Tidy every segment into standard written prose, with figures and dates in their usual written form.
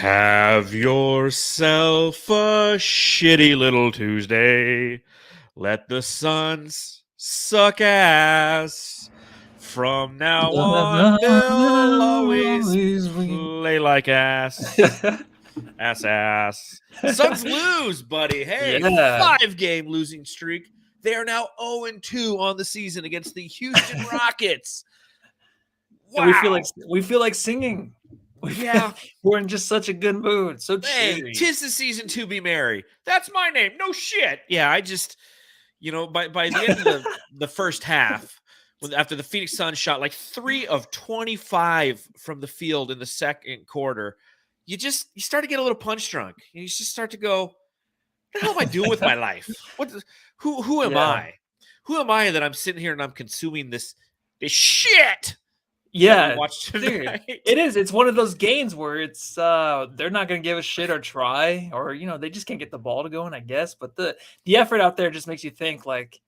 Have yourself a shitty little Tuesday. Let the Suns suck ass. From now on, they'll always play like ass. Ass. Suns lose, buddy. Hey, Yeah. 5-game losing streak. They are now 0-2 on the season against the Houston Rockets. Wow. We feel like singing. Yeah. We're in just such a good mood. So hey, cheery. 'Tis the season to be merry. That's my name. No shit. Yeah, I just, by the end of the first half, after the Phoenix Suns shot like 3 of 25 from the field in the second quarter, you start to get a little punch drunk. You just start to go, what the hell am I doing with my life? Who am I? Who am I that I'm sitting here and I'm consuming this shit? Yeah, dude, it is. It's one of those games where it's they're not going to give a shit or try, or they just can't get the ball to go in, I guess. But the effort out there just makes you think, like,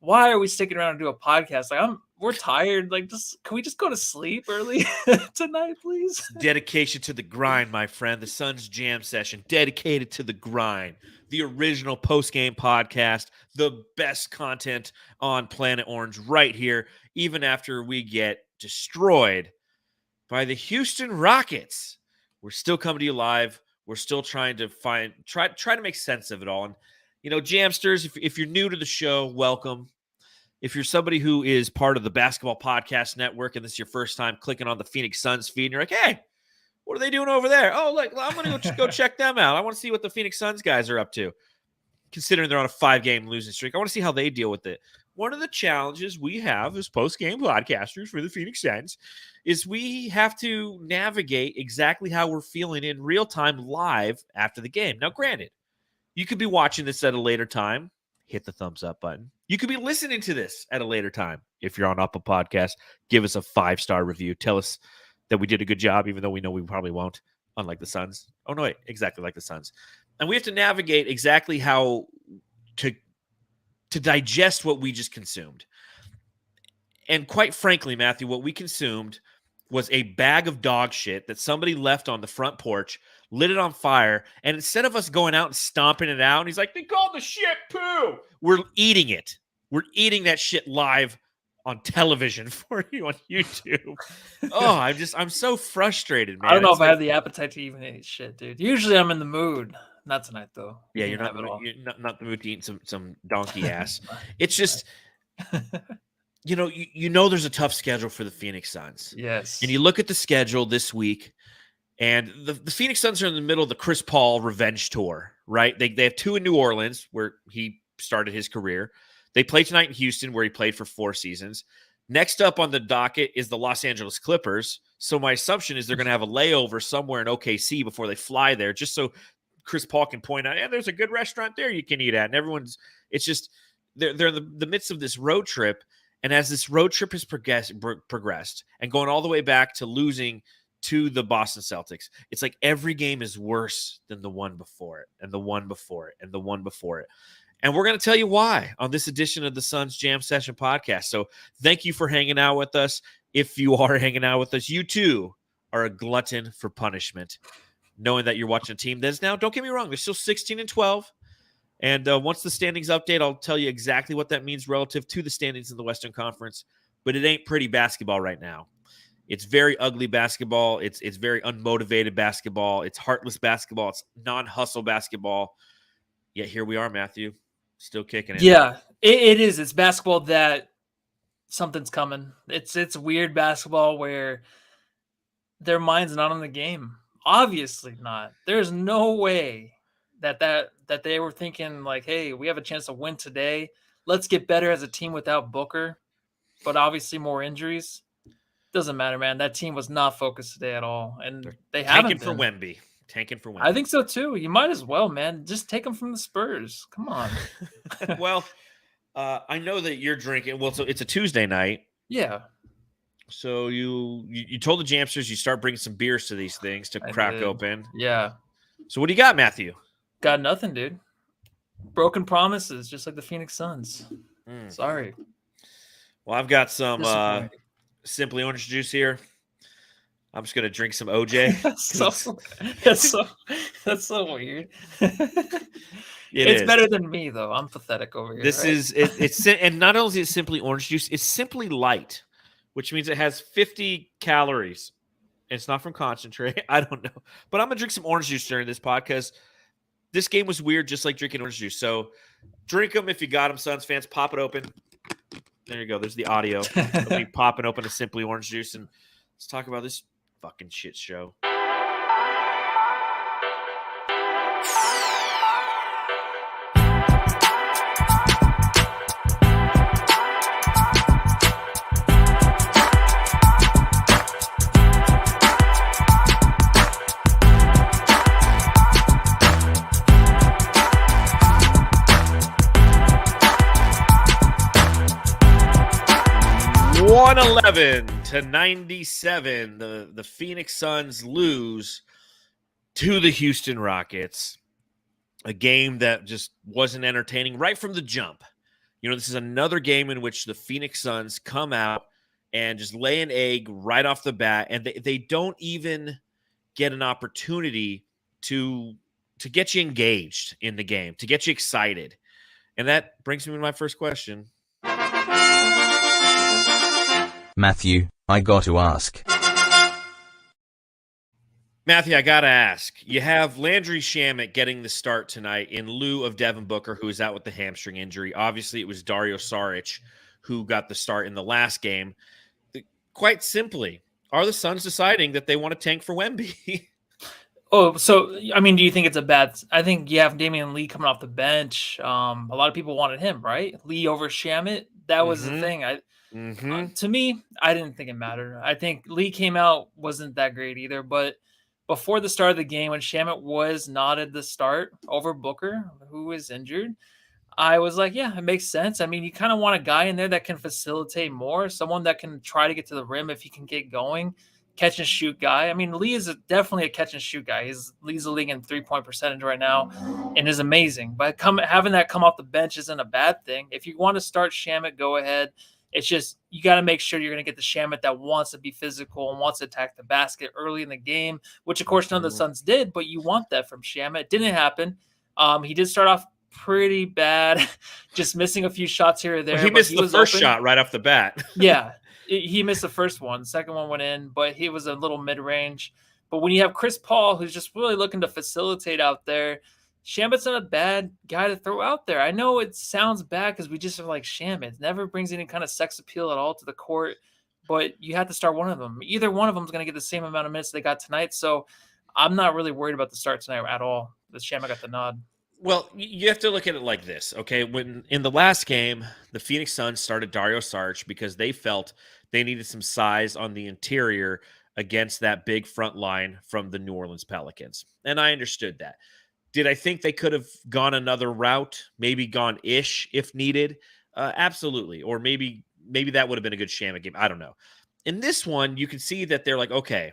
why are we sticking around and do a podcast? Like, we're tired. Like, can we just go to sleep early tonight, please? Dedication to the grind, my friend. The Suns Jam Session, dedicated to the grind. The original post-game podcast, the best content on Planet Orange right here, even after we get destroyed by the Houston Rockets. We're still coming to you live. We're still trying to try to make sense of it all. And, Jamsters, if you're new to the show, welcome. If you're somebody who is part of the Basketball Podcast Network and this is your first time clicking on the Phoenix Suns feed, and you're like, hey, what are they doing over there? Oh, look, I'm going to go check them out. I want to see what the Phoenix Suns guys are up to, considering they're on a 5-game losing streak. I want to see how they deal with it. One of the challenges we have as post-game podcasters for the Phoenix Suns is we have to navigate exactly how we're feeling in real time live after the game. Now, granted, you could be watching this at a later time. Hit the thumbs up button. You could be listening to this at a later time. If you're on Up Podcast, give us a 5-star review. Tell us that we did a good job, even though we know we probably won't, unlike the Suns. Oh, no, wait, exactly like the Suns. And we have to navigate exactly how to digest what we just consumed. And quite frankly, Matthew, what we consumed was a bag of dog shit that somebody left on the front porch, lit it on fire, and instead of us going out and stomping it out, and he's like, they called the shit poo, we're eating it. We're eating that shit live on television for you on YouTube. Oh, I'm so frustrated, man. I don't know if I have the appetite to even eat shit, dude. Usually I'm in the mood. Not tonight, though. Yeah, you're not the mood to eat some donkey ass. It's just, there's a tough schedule for the Phoenix Suns. Yes. And you look at the schedule this week, and the Phoenix Suns are in the middle of the Chris Paul revenge tour, right? They have 2 in New Orleans, where he started his career. They play tonight in Houston, where he played for 4 seasons. Next up on the docket is the Los Angeles Clippers. So my assumption is they're going to have a layover somewhere in OKC before they fly there, just so Chris Paul can point out, there's a good restaurant there you can eat at. And it's just, they're in the midst of this road trip. And as this road trip has progressed and going all the way back to losing to the Boston Celtics, it's like every game is worse than the one before it, and the one before it, and the one before it. And we're going to tell you why on this edition of the Suns Jam Session podcast. So thank you for hanging out with us. If you are hanging out with us, you too are a glutton for punishment, knowing that you're watching a team that is now, don't get me wrong, they're still 16-12. And once the standings update, I'll tell you exactly what that means relative to the standings in the Western Conference. But it ain't pretty basketball right now. It's very ugly basketball. It's very unmotivated basketball. It's heartless basketball. It's non-hustle basketball. Yet here we are, Matthew, still kicking it. Yeah, it is. It's basketball that something's coming. It's weird basketball where their mind's not on the game. Obviously not. There's no way that they were thinking like, hey, we have a chance to win today. Let's get better as a team without Booker, but obviously more injuries. Doesn't matter, man. That team was not focused today at all, and they haven't been. Tanking for Wemby. I think so too. You might as well, man. Just take them from the Spurs. Come on. Well, I know that you're drinking. Well, so it's a Tuesday night. Yeah. So you told the Jamsters you start bringing some beers to these things to crack open. Yeah. So what do you got, Matthew? Got nothing, dude. Broken promises, just like the Phoenix Suns. Sorry. Well, I've got some Simply Orange juice here. I'm just gonna drink some OJ. That's so weird. It It's is. better than me though. I'm pathetic over here. This right? is it's and not only is it simply orange juice, it's simply light, which means it has 50 calories. It's not from concentrate. I don't know, but I'm gonna drink some orange juice during this pod because this game was weird, just like drinking orange juice. So drink them if you got them, Suns fans. Pop it open. There you go. There's the audio of me popping open a Simply Orange Juice, and let's talk about this fucking shit show. $111-97. The Phoenix Suns lose to the Houston Rockets. A game that just wasn't entertaining right from the jump. You know, this is another game in which the Phoenix Suns come out and just lay an egg right off the bat, and they don't even get an opportunity to get you engaged in the game, to get you excited. And that brings me to my first question. Matthew, I got to ask. Matthew, I got to ask. You have Landry Shamet getting the start tonight in lieu of Devin Booker, who is out with the hamstring injury. Obviously, it was Dario Saric who got the start in the last game. Quite simply, are the Suns deciding that they want to tank for Wemby? Oh, so I mean, do you think it's a bad? I think you have Damian Lee coming off the bench. A lot of people wanted him, right? Lee over Shamet. That was the thing. To me, I didn't think it mattered. I think Lee came out wasn't that great either. But before the start of the game, when Shamet was not at the start over Booker, who was injured, I was like, yeah, it makes sense. I mean, you kind of want a guy in there that can facilitate more, someone that can try to get to the rim if he can get going, catch and shoot guy. I mean, Lee is definitely a catch and shoot guy. He's leads the league in 3-point percentage right now and is amazing. But having that come off the bench isn't a bad thing. If you want to start Shamet, go ahead. It's just you got to make sure you're going to get the Shamet that wants to be physical and wants to attack the basket early in the game, which, of course, none of the Suns did, but you want that from Shamet. It didn't happen. He did start off pretty bad, just missing a few shots here or there. Well, he missed the first shot right off the bat. Yeah, he missed the first one. The second one went in, but he was a little mid-range. But when you have Chris Paul, who's just really looking to facilitate out there, Shamet's not a bad guy to throw out there. I know it sounds bad because we just are like Shamet. It never brings any kind of sex appeal at all to the court, but you have to start one of them. Either one of them is going to get the same amount of minutes they got tonight. So I'm not really worried about the start tonight at all. The Shamet got the nod. Well, you have to look at it like this, okay? When in the last game, the Phoenix Suns started Dario Saric because they felt they needed some size on the interior against that big front line from the New Orleans Pelicans. And I understood that. Did I think they could have gone another route, maybe gone ish if needed? Absolutely. Or maybe that would have been a good Shamet game. I don't know. In this one, you can see that they're like, okay,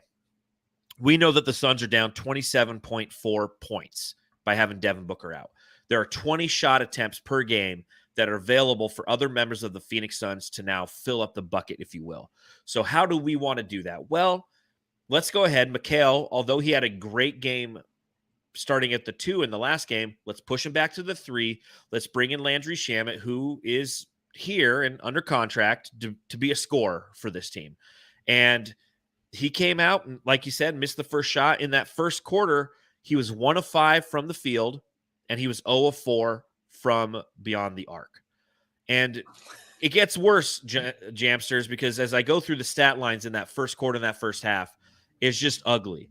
we know that the Suns are down 27.4 points by having Devin Booker out. There are 20 shot attempts per game that are available for other members of the Phoenix Suns to now fill up the bucket, if you will. So how do we want to do that? Well, let's go ahead. Mikal, although he had a great game starting at the 2 in the last game, let's push him back to the 3. Let's bring in Landry Shamet, who is here and under contract to be a scorer for this team. And he came out and, like you said, missed the first shot. In that first quarter, he was 1 of 5 from the field, and he was 0 of 4 from beyond the arc. And it gets worse, Jamsters, because as I go through the stat lines in that first quarter, in that first half, it's just ugly.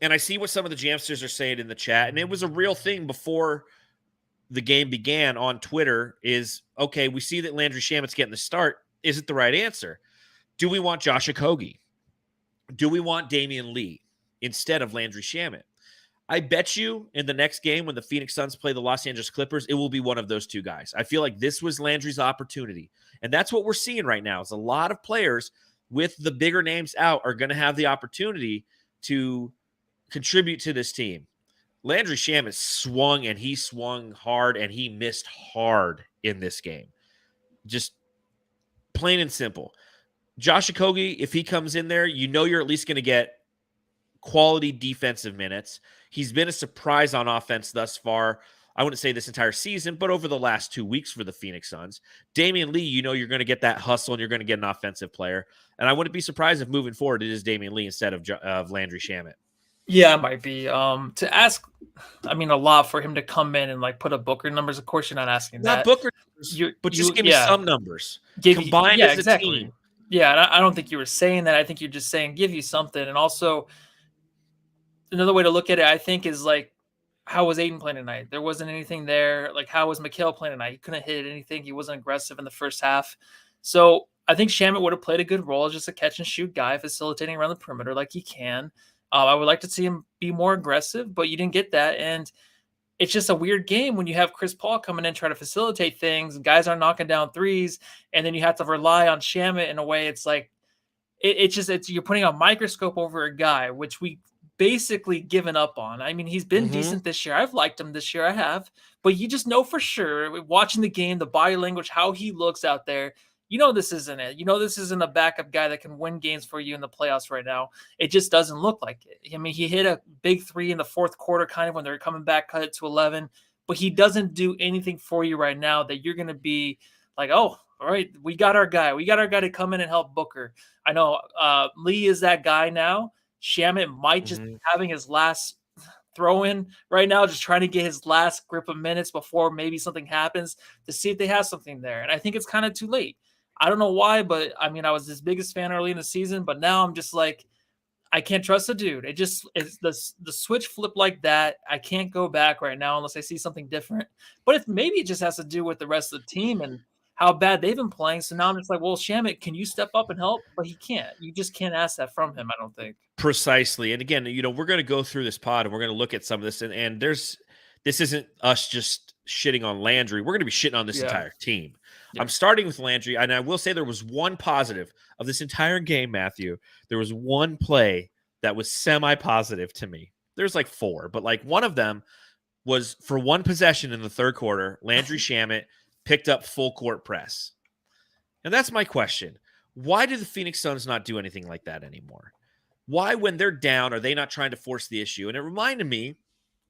And I see what some of the Jamsters are saying in the chat, and it was a real thing before the game began on Twitter is, okay, we see that Landry Shamet's getting the start. Is it the right answer? Do we want Josh Okogie? Do we want Damian Lee instead of Landry Shamet? I bet you in the next game when the Phoenix Suns play the Los Angeles Clippers, it will be one of those two guys. I feel like this was Landry's opportunity. And that's what we're seeing right now is a lot of players with the bigger names out are going to have the opportunity to contribute to this team. Landry Shamet swung, and he swung hard, and he missed hard in this game. Just plain and simple. Josh Okogie, if he comes in there, you're at least going to get quality defensive minutes. He's been a surprise on offense thus far. I wouldn't say this entire season, but over the last 2 weeks for the Phoenix Suns. Damian Lee, you're going to get that hustle and you're going to get an offensive player. And I wouldn't be surprised if moving forward it is Damian Lee instead of Landry Shamet. Yeah, it might be. To ask, a lot for him to come in and like put up Booker numbers. Of course, you're not asking Not that. Booker numbers, but just give me some numbers. Combined as a team. Yeah, I don't think you were saying that. I think you're just saying give you something. And also, another way to look at it, I think, is like, how was Aiden playing tonight? There wasn't anything there. Like, how was Mikal playing tonight? He couldn't hit anything. He wasn't aggressive in the first half. So I think Shamet would have played a good role as just a catch and shoot guy, facilitating around the perimeter like he can. I would like to see him be more aggressive, but you didn't get that. And it's just a weird game when you have Chris Paul coming in trying to facilitate things. Guys are knocking down threes, and then you have to rely on Shamet in a way. It's like you're putting a microscope over a guy, which we basically given up on. I mean, he's been decent this year. I've liked him this year. I have, but you just know for sure watching the game, the body language, how he looks out there. This isn't it. This isn't a backup guy that can win games for you in the playoffs right now. It just doesn't look like it. I mean, he hit a big three in the fourth quarter, kind of when they're coming back, cut it to 11, but he doesn't do anything for you right now that you're going to be like, oh, all right, we got our guy. We got our guy to come in and help Booker. I know Lee is that guy now. Shamet might just be having his last throw in right now, just trying to get his last grip of minutes before maybe something happens to see if they have something there. And I think it's kind of too late. I don't know why, but I was his biggest fan early in the season, but now I'm just like, I can't trust the dude. It's the switch flip like that. I can't go back right now unless I see something different. But if maybe it just has to do with the rest of the team and how bad they've been playing. So now I'm just like, well, Shamet, can you step up and help? But he can't. You just can't ask that from him, I don't think. Precisely. And again, we're going to go through this pod and we're going to look at some of this. And this isn't us just shitting on Landry. We're going to be shitting on this entire team. Yeah. I'm starting with Landry, and I will say there was one positive of this entire game, Matthew. There was one play that was semi-positive to me. There's like 4, but like one of them was for one possession in the third quarter, Landry Shamet picked up full court press. And that's my question. Why do the Phoenix Suns not do anything like that anymore? Why, when they're down, are they not trying to force the issue? And it reminded me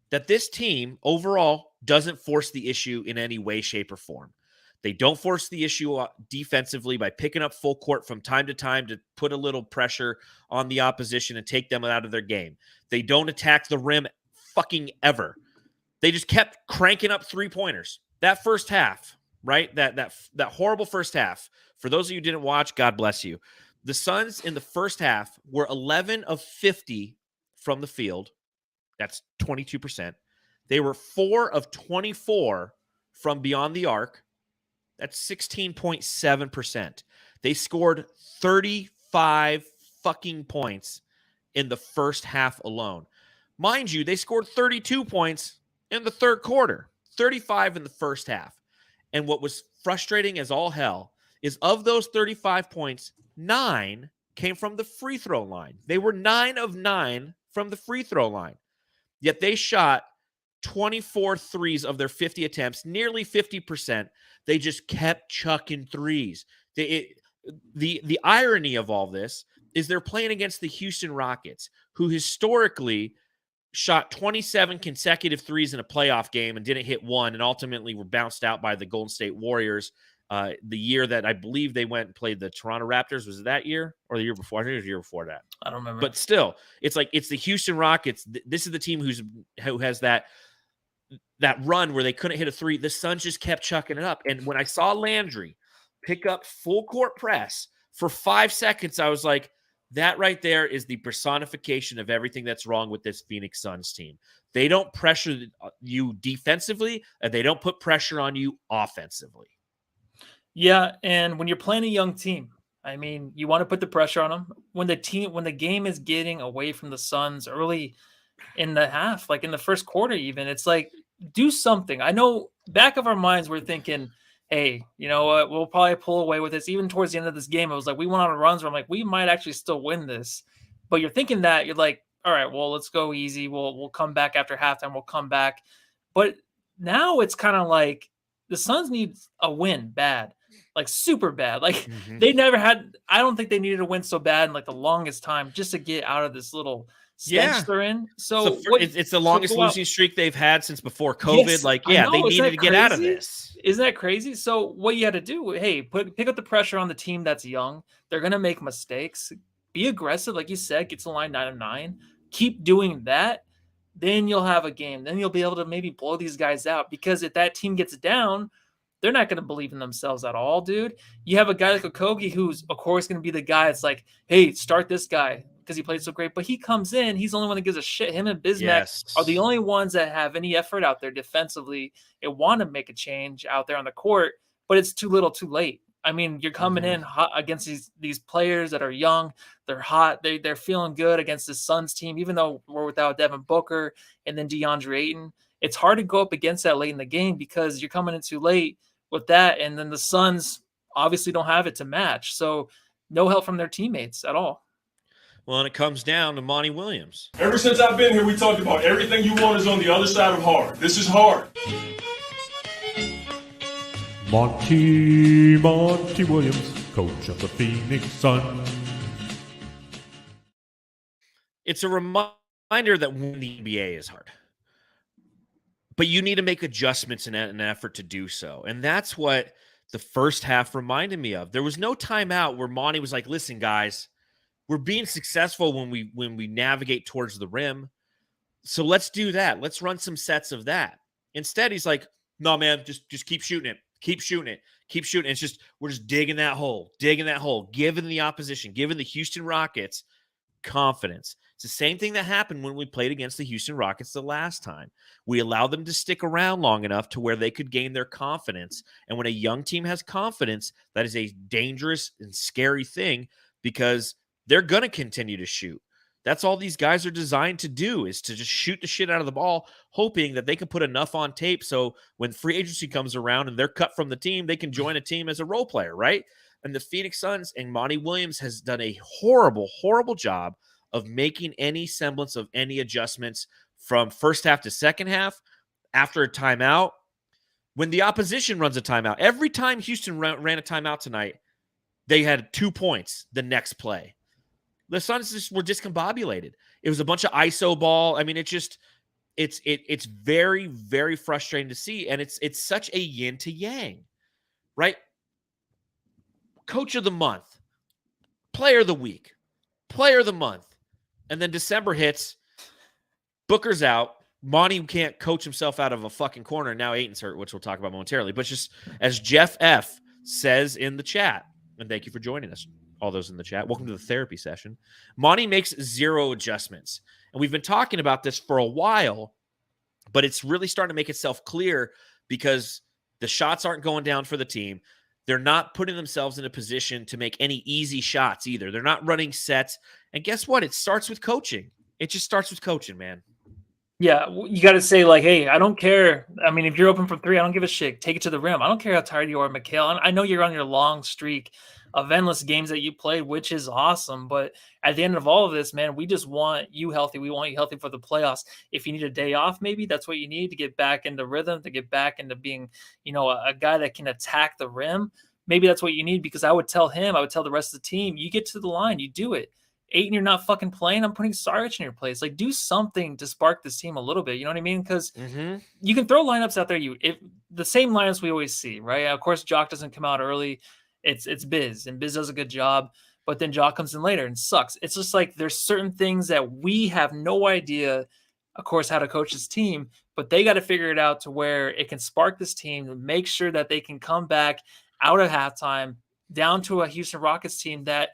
that this team overall doesn't force the issue in any way, shape, or form. They don't force the issue defensively by picking up full court from time to time to put a little pressure on the opposition and take them out of their game. They don't attack the rim fucking ever. They just kept cranking up 3-pointers. That first half, right? That horrible first half. For those of you who didn't watch, God bless you. The Suns in the first half were 11 of 50 from the field. That's 22%. They were 4 of 24 from beyond the arc. That's 16.7%. They scored 35 fucking points in the first half alone. Mind you, they scored 32 points in the third quarter, 35 in the first half. And what was frustrating as all hell is of those 35 points, 9 came from the free throw line. They were 9 of 9 from the free throw line. Yet they shot 24 threes of their 50 attempts, nearly 50%. They just kept chucking threes. The irony of all this is they're playing against the Houston Rockets, who historically shot 27 consecutive threes in a playoff game and didn't hit one, and ultimately were bounced out by the Golden State Warriors the year that I believe they went and played the Toronto Raptors. Was it that year or the year before? I think it was the year before that. I don't remember. But still, it's the Houston Rockets. This is the team who has that run where they couldn't hit a three. The Suns just kept chucking it up. And when I saw Landry pick up full court press for 5 seconds, I was like, that right there is the personification of everything that's wrong with this Phoenix Suns team. They don't pressure you defensively, and they don't put pressure on you offensively. Yeah, and when you're playing a young team, you want to put the pressure on them. When the game is getting away from the Suns early in the half, like in the first quarter even, it's like, do something. I know back of our minds we're thinking, hey, you know what, we'll probably pull away with this. Even towards the end of this game, it was like we went on runs where I'm like, we might actually still win this. But you're thinking that, you're like, all right, well, let's go easy. We'll come back after halftime. We'll come back. But now it's kind of like the Suns need a win bad. like super bad. Like Mhm. they never had. I don't think they needed to win so bad in like the longest time just to get out of this little stench Yeah. they're in. So So what? it's the So longest go out. losing streak they've had since before COVID. Yes, Like, I yeah, they know. Isn't needed that to get out of crazy? this. Isn't that crazy? So what you had to do, hey, pick up the pressure on the team that's young. They're gonna make mistakes. Be aggressive, like you said, get to the line 9-9. Keep doing that. Then you'll have a game. Then you'll be able to maybe blow these guys out. Because if that team gets down, they're not going to believe in themselves at all, dude. You have a guy like Okogie who's, of course, going to be the guy that's like, hey, start this guy because he played so great. But he comes in, he's the only one that gives a shit. Him and Bismack are the Yes. only ones that have any effort out there defensively and want to make a change out there on the court, but it's too little too late. I mean, you're coming in hot against these players that are young. They're hot. They're feeling good against the Suns team, even though we're without Devin Booker and then DeAndre Ayton. It's hard to go up against that late in the game because you're coming in too late with that, and then the Suns obviously don't have it to match. So no help from their teammates at all. Well, and it comes down to Monty Williams. Ever since I've been here, we talked about everything you want is on the other side of hard. This is hard. Monty Williams, coach of the Phoenix Suns. It's a reminder that winning the NBA is hard. But you need to make adjustments in an effort to do so. And that's what the first half reminded me of. There was no timeout where Monty was like, listen, guys, we're being successful when we navigate towards the rim. So let's do that. Let's run some sets of that. Instead, he's like, no, man, just keep shooting it. Keep shooting it. Keep shooting. It's just, we're just digging that hole, giving the opposition, giving the Houston Rockets confidence. It's the same thing that happened when we played against the Houston Rockets the last time. We allowed them to stick around long enough to where they could gain their confidence. And when a young team has confidence, that is a dangerous and scary thing because they're going to continue to shoot. That's all these guys are designed to do, is to just shoot the shit out of the ball, hoping that they can put enough on tape so when free agency comes around and they're cut from the team, they can join a team as a role player, right? And the Phoenix Suns and Monty Williams has done a horrible, horrible job of making any semblance of any adjustments from first half to second half after a timeout. When the opposition runs a timeout, every time Houston ran a timeout tonight, they had 2 points the next play. The Suns just were discombobulated. It was a bunch of ISO ball. I mean, it's very, very frustrating to see. And it's such a yin to yang, right? Coach of the month, player of the week, player of the month. And then December hits, Booker's out. Monty can't coach himself out of a fucking corner. Now Ayton's hurt, which we'll talk about momentarily. But just as Jeff F. says in the chat, and thank you for joining us, all those in the chat. Welcome to the therapy session. Monty makes 0 adjustments. And we've been talking about this for a while, but it's really starting to make itself clear because the shots aren't going down for the team. They're not putting themselves in a position to make any easy shots either. They're not running sets. And guess what? It starts with coaching. It just starts with coaching, man. Yeah, you got to say, like, hey, I don't care. I mean, if you're open from 3, I don't give a shit. Take it to the rim. I don't care how tired you are, Mikal. I know you're on your long streak of endless games that you played, which is awesome. But at the end of all of this, man, we just want you healthy. We want you healthy for the playoffs. If you need a day off, maybe that's what you need to get back into rhythm, to get back into being, a guy that can attack the rim. Maybe that's what you need, because I would tell the rest of the team, you get to the line, you do it. Ayton, you're not fucking playing. I'm putting Saric in your place. Like, do something to spark this team a little bit. You know what I mean? Because you can throw lineups out there. If the same lineups we always see, right? Of course, Jock doesn't come out early. It's Biz, and Biz does a good job. But then Jock comes in later and sucks. It's just like there's certain things that we have no idea, of course, how to coach this team. But they got to figure it out to where it can spark this team to make sure that they can come back out of halftime down to a Houston Rockets team that,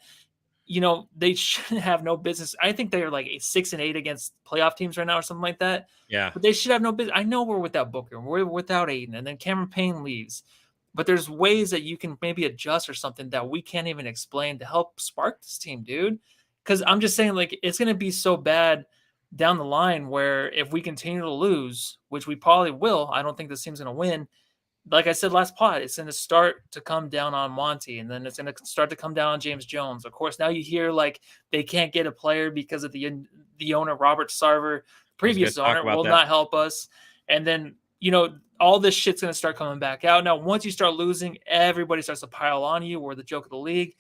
they shouldn't have no business. I think they're like 6-8 against playoff teams right now or something like that. Yeah. But they should have no business. I know we're without Booker. We're without Ayton. And then Cam Payne leaves. But there's ways that you can maybe adjust or something that we can't even explain to help spark this team, dude. Because I'm just saying, like, it's going to be so bad down the line where if we continue to lose, which we probably will, I don't think this team's going to win. Like I said last pod, it's going to start to come down on Monty, and then it's going to start to come down on James Jones. Of course, now you hear like they can't get a player because of the owner, Robert Sarver, previous owner, will not help us. And then all this shit's going to start coming back out. Now, once you start losing, everybody starts to pile on you. We're the joke of the league.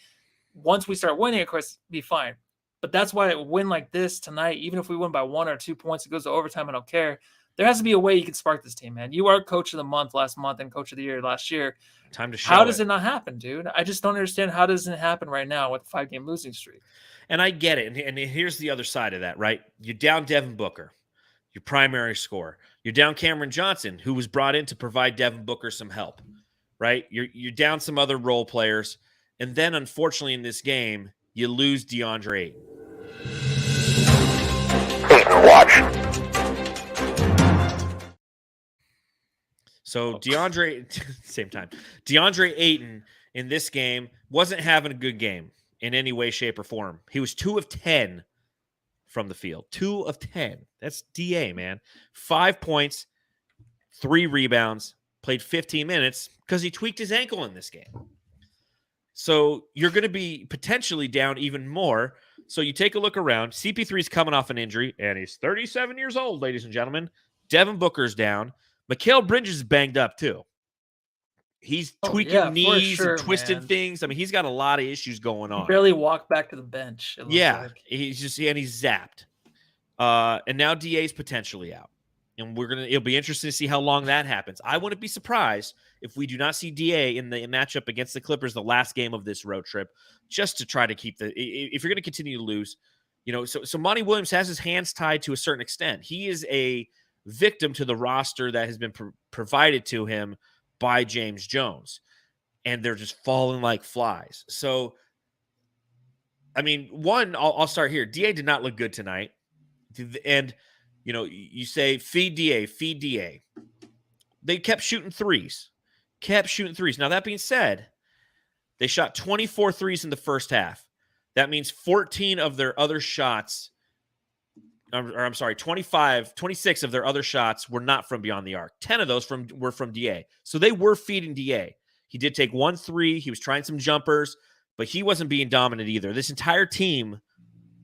Once we start winning, of course, be fine. But that's why a win like this tonight, even if we win by 1 or 2 points, it goes to overtime, I don't care. There has to be a way you can spark this team, man. You are coach of the month last month and coach of the year last year. Time to show How does it not happen, dude? I just don't understand how does it happen right now with a 5-game losing streak. And I get it. And here's the other side of that, right? You're down Devin Booker, your primary scorer. You're down Cameron Johnson, who was brought in to provide Devin Booker some help, right? You're down some other role players. And then, unfortunately, in this game, you lose DeAndre Ayton. So DeAndre Ayton in this game wasn't having a good game in any way, shape, or form. He was 2 of 10 from the field. 2 of 10. That's DA, man. 5 points, 3 rebounds, played 15 minutes because he tweaked his ankle in this game. So you're going to be potentially down even more. So you take a look around. CP3 is coming off an injury, and he's 37 years old, ladies and gentlemen. Devin Booker's down. Mikal Bridges is banged up, too. He's tweaking knees and twisting things. I mean, he's got a lot of issues going on. He barely walked back to the bench. He's zapped. And now DA's potentially out. And it'll be interesting to see how long that happens. I wouldn't be surprised if we do not see DA in the matchup against the Clippers, the last game of this road trip, just to try to keep if you're going to continue to lose, so Monty Williams has his hands tied to a certain extent. He is a victim to the roster that has been provided to him by James Jones, and they're just falling like flies. So, I mean, I'll start here. DA did not look good tonight. And, you say, feed DA. They kept shooting threes. Now, that being said, they shot 24 threes in the first half. That means 14 of their other shots, 26 of their other shots were not from beyond the arc. 10 of those were from DA. So they were feeding DA. He did take 1 3. He was trying some jumpers, but he wasn't being dominant either. This entire team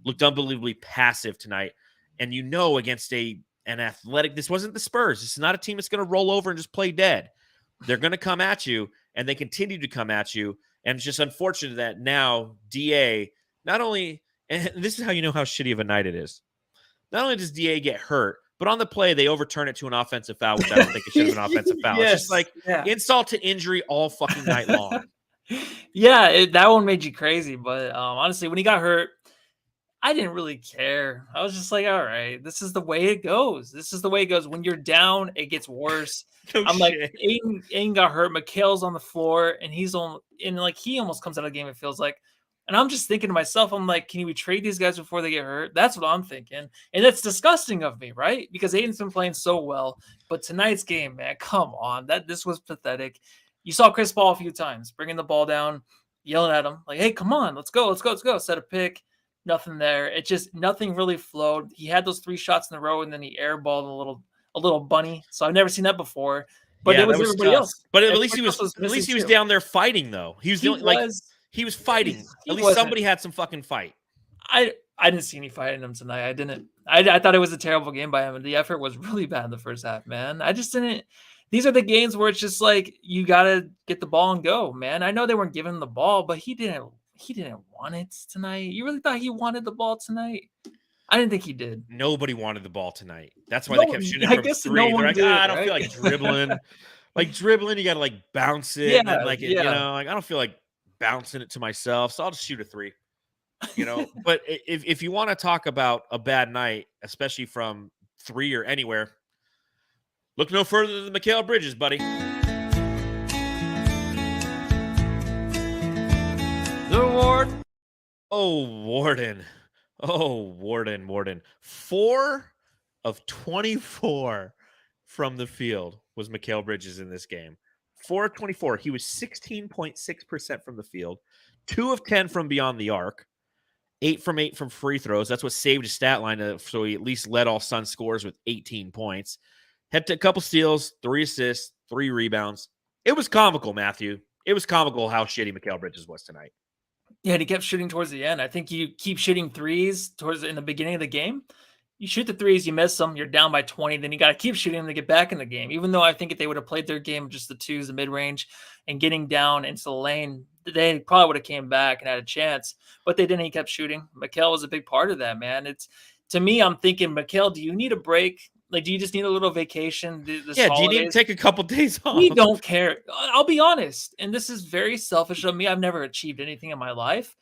looked unbelievably passive tonight. And against an athletic, this wasn't the Spurs. This is not a team that's going to roll over and just play dead. They're going to come at you, and they continue to come at you. And it's just unfortunate that now DA, not only, and this is how you know how shitty of a night it is. Not only does DA get hurt, but on the play, they overturn it to an offensive foul, which I don't think it should have been an offensive foul. It's just insult to injury all fucking night long. That one made you crazy. But honestly, when he got hurt, I didn't really care. I was just like, all right, this is the way it goes. When you're down, it gets worse. Like, Aiden got hurt. Mikal's on the floor, and he almost comes out of the game, it feels like. And I'm just thinking to myself, I'm like, can we trade these guys before they get hurt? That's what I'm thinking. And that's disgusting of me, right? Because Aiden's been playing so well. But tonight's game, man, come on. This was pathetic. You saw Chris Paul a few times, bringing the ball down, yelling at him, like, hey, come on, let's go. Set a pick. Nothing there. Nothing really flowed. He had those 3 shots in a row, and then he airballed a little bunny. So I've never seen that before. But it was everybody else. But at least he was down there fighting, though. He was fighting. At least somebody had some fucking fight. I didn't see any fight in him tonight. I didn't. I thought it was a terrible game by him, and the effort was really bad in the first half, man. I just didn't. These are the games where it's just like you gotta get the ball and go, man. I know they weren't giving him the ball, but he didn't want it tonight. You really thought he wanted the ball tonight? I didn't think he did. Nobody wanted the ball tonight. That's why they kept shooting from 3. They're like, I don't feel like dribbling. You got to bounce it. Yeah, and I don't feel like bouncing it to myself, so I'll just shoot a 3. But if you want to talk about a bad night, especially from 3 or anywhere, look no further than Mikal Bridges, buddy. Warden. 4 of 24 from the field was Mikal Bridges in this game. 4 of 24. He was 16.6% from the field. 2 of 10 from beyond the arc. 8 from free throws. That's what saved his stat line. So he at least led all Sun scores with 18 points. Had a couple steals, 3 assists, 3 rebounds. It was comical, Matthew. It was comical how shitty Mikal Bridges was tonight. Yeah, and he kept shooting towards the end. I think you keep shooting threes in the beginning of the game, you shoot the threes, you miss them, you're down by 20, then you got to keep shooting them to get back in the game. Even though I think if they would have played their game, just the twos, the mid-range, and getting down into the lane, they probably would have came back and had a chance, but they didn't. He kept shooting. Mikal was a big part of that, man. To me, I'm thinking, Mikal, do you need a break? Like, do you just need a little vacation this Yeah, do you need to holidays? take a couple days off? We don't care. I'll be honest, and this is very selfish of me. I've never achieved anything in my life,